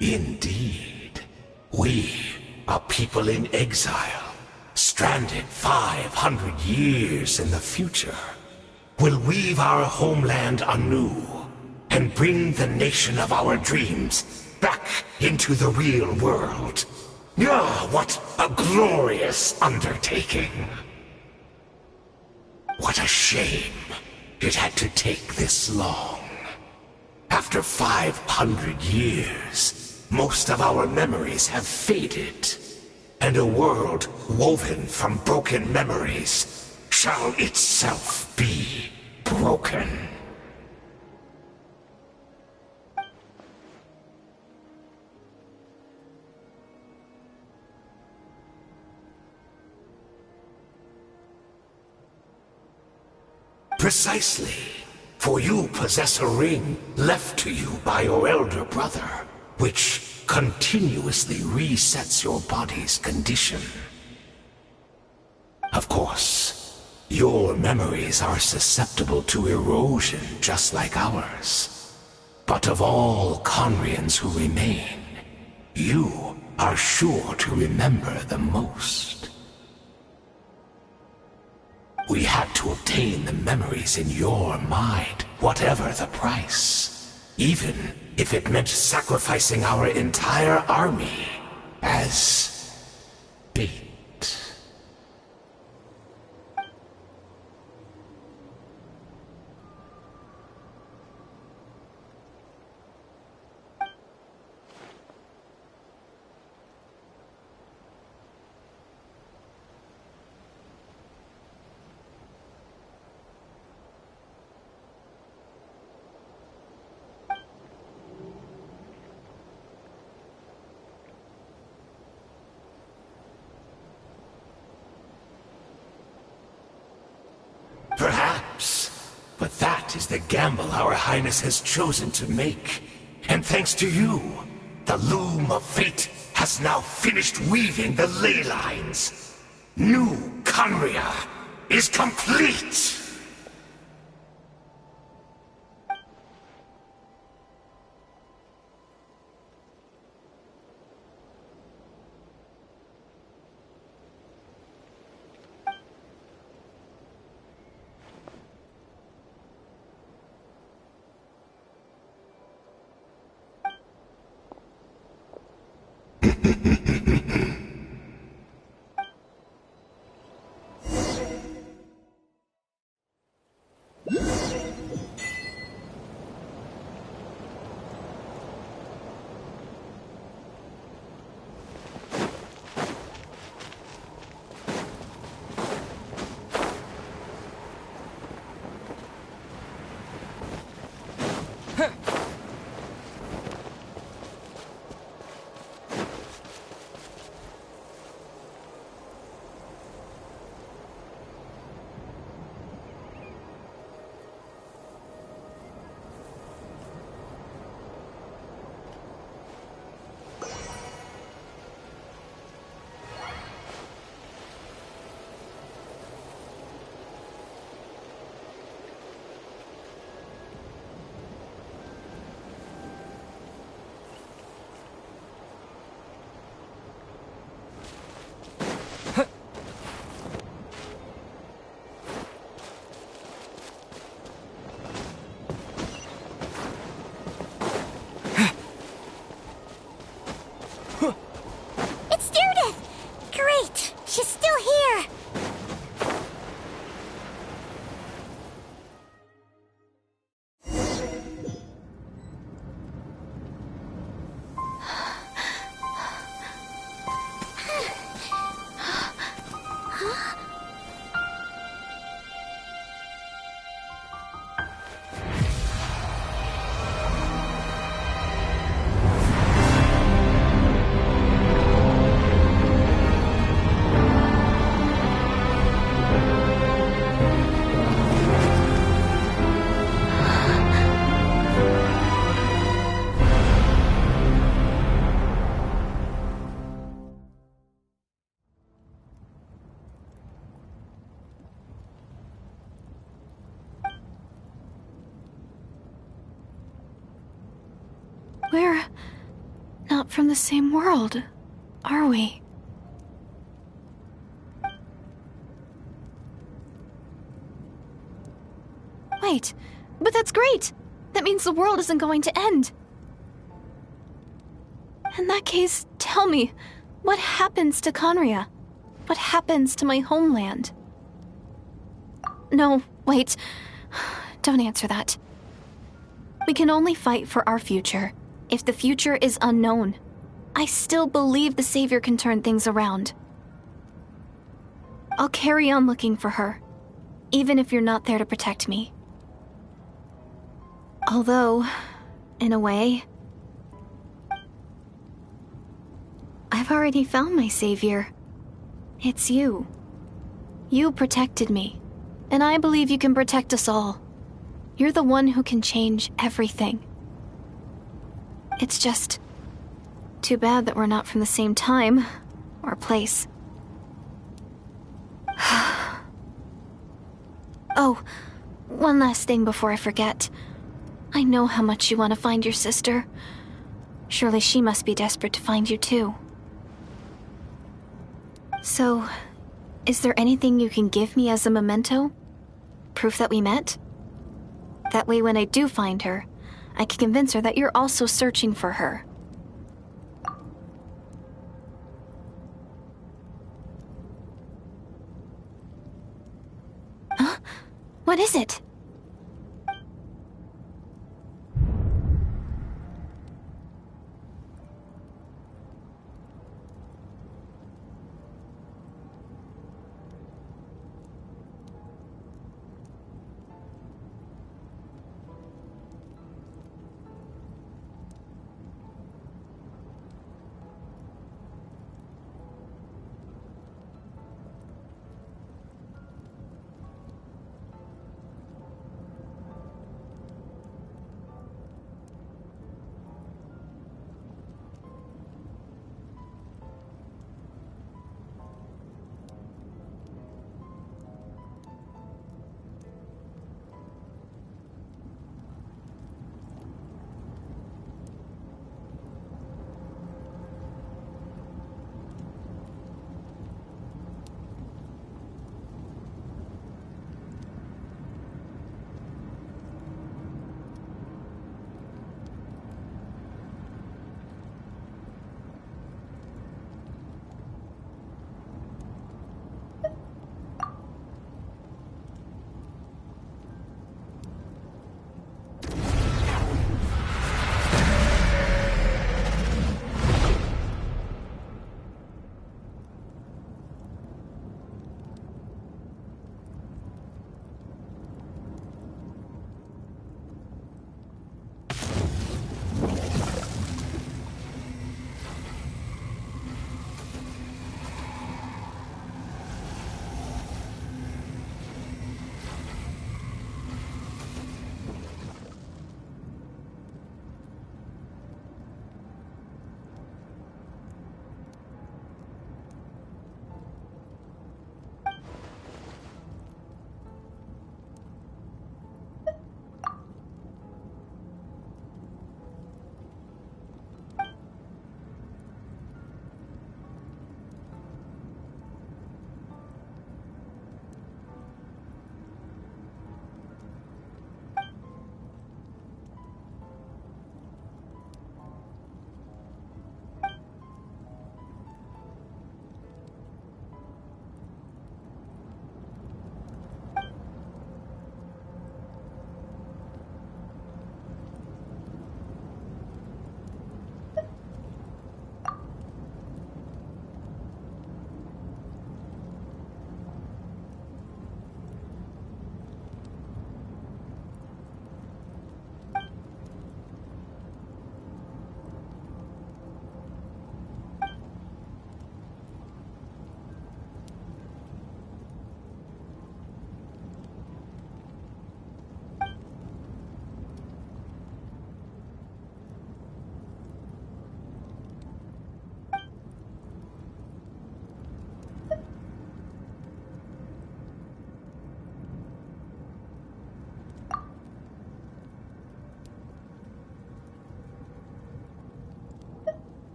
S8: Indeed, we, a people in exile, stranded 500 years in the future, will weave our homeland anew and bring the nation of our dreams back into the real world. Ah, what a glorious undertaking! What a shame it had to take this long. After 500 years, most of our memories have faded, and a world woven from broken memories shall itself be broken. Precisely, for you possess a ring left to you by your elder brother, which continuously resets your body's condition. Of course, your memories are susceptible to erosion just like ours. But of all Conrians who remain, you are sure to remember the most. We had to obtain the memories in your mind, whatever the price. Even if it meant sacrificing our entire army as bait. Perhaps, but that is the gamble our Highness has chosen to make. And thanks to you, the loom of fate has now finished weaving the ley lines. New Conria is complete!
S5: We're not from the same world, are we? Wait, but that's great! That means the world isn't going to end. In that case, tell me, what happens to Conria? What happens to my homeland? No, wait. Don't answer that. We can only fight for our future. If the future is unknown, I still believe the Savior can turn things around. I'll carry on looking for her, even if you're not there to protect me. Although, in a way, I've already found my savior. It's you. You protected me, and I believe you can protect us all. You're the one who can change everything. It's just too bad that we're not from the same time or place. Oh, one last thing before I forget. I know how much you want to find your sister. Surely she must be desperate to find you too. So, is there anything you can give me as a memento? Proof that we met? That way when I do find her, I can convince her that you're also searching for her. Huh? What is it?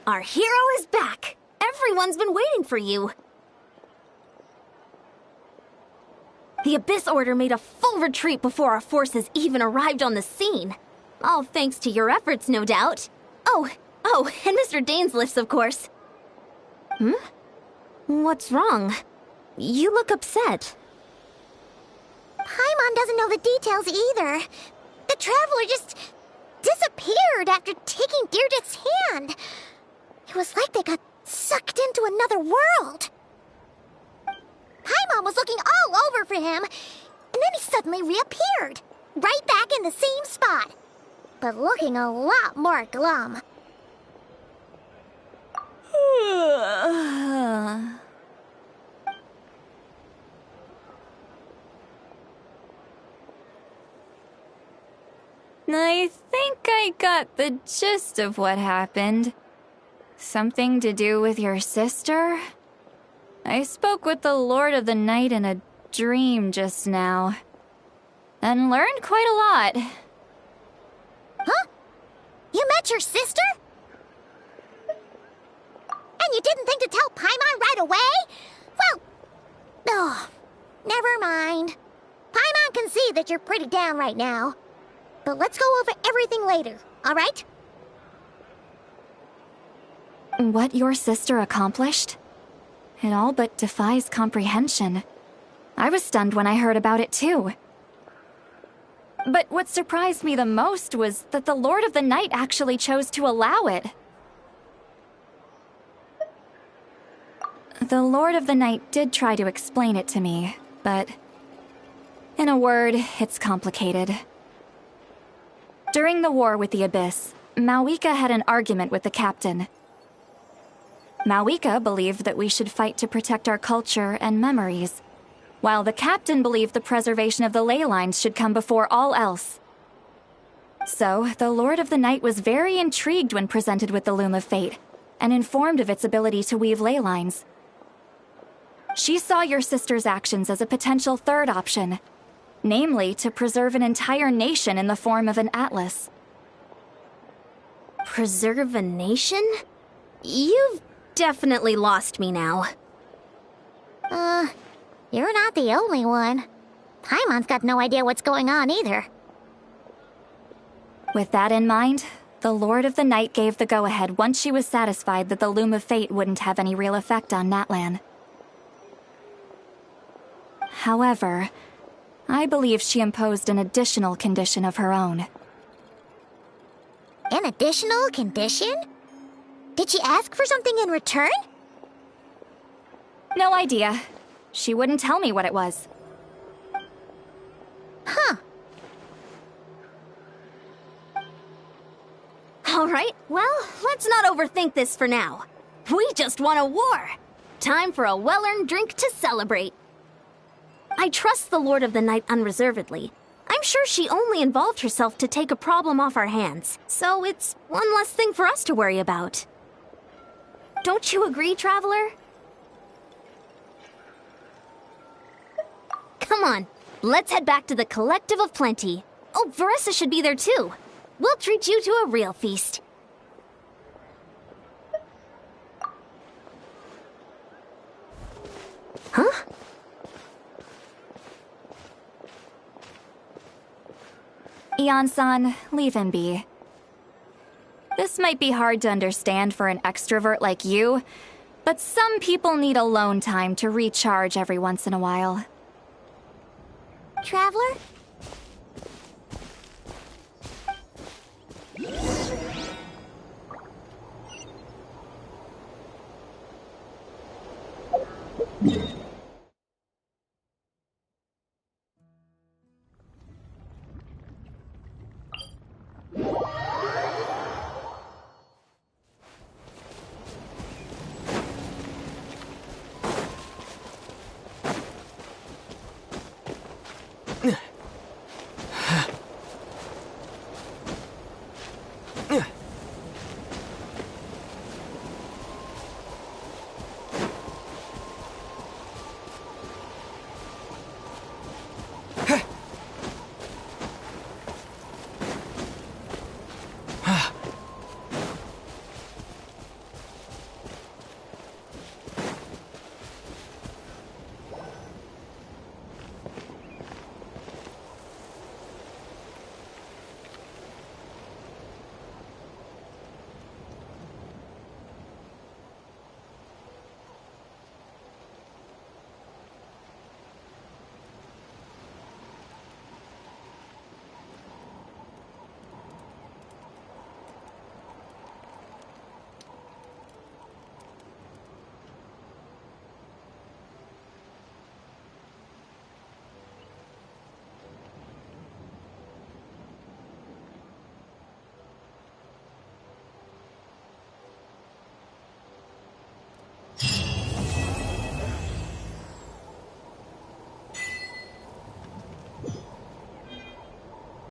S2: Our hero is back! Everyone's been waiting for you! The Abyss Order made a full retreat before our forces even arrived on the scene. All thanks to your efforts, no doubt. Oh, and Mr. Dainsliff's, of course. What's wrong? You look upset.
S1: Paimon doesn't know the details either. The Traveler just disappeared after taking Deirdre's hand. It was like they got sucked into another world. Paimon was looking all over for him, and then he suddenly reappeared, right back in the same spot, but looking a lot more glum.
S4: I think I got the gist of what happened. Something to do with your sister? I spoke with the Lord of the Night in a dream just now, and learned quite a lot.
S1: Huh? You met your sister? And you didn't think to tell Paimon right away? Well, oh, never mind. Paimon can see that you're pretty down right now. But let's go over everything later, all right?
S4: What your sister accomplished? It all but defies comprehension. I was stunned when I heard about it too. But what surprised me the most was that the Lord of the Night actually chose to allow it. The Lord of the Night did try to explain it to me, but in a word, it's complicated. During the war with the Abyss, Mawika had an argument with the captain. Mawika believed that we should fight to protect our culture and memories, while the captain believed the preservation of the ley lines should come before all else. So, the Lord of the Night was very intrigued when presented with the Loom of Fate, and informed of its ability to weave ley lines. She saw your sister's actions as a potential third option, namely to preserve an entire nation in the form of an atlas.
S2: Preserve a nation? You've definitely lost me now.
S1: You're not the only one. Paimon's got no idea what's going on either.
S4: With that in mind, the Lord of the Night gave the go-ahead once she was satisfied that the Loom of Fate wouldn't have any real effect on Natlan. However, I believe she imposed an additional condition of her own.
S1: An additional condition? Did she ask for something in return?
S4: No idea. She wouldn't tell me what it was.
S1: Huh.
S2: All right, well, let's not overthink this for now. We just won a war. Time for a well-earned drink to celebrate. I trust the Lord of the Night unreservedly. I'm sure she only involved herself to take a problem off our hands, so it's one less thing for us to worry about. Don't you agree, Traveler? Come on, let's head back to the Collective of Plenty. Oh, Veressa should be there too. We'll treat you to a real feast. Huh?
S4: Ian-san, leave him be. This might be hard to understand for an extrovert like you, but some people need alone time to recharge every once in a while.
S1: Traveler?
S8: Yeah.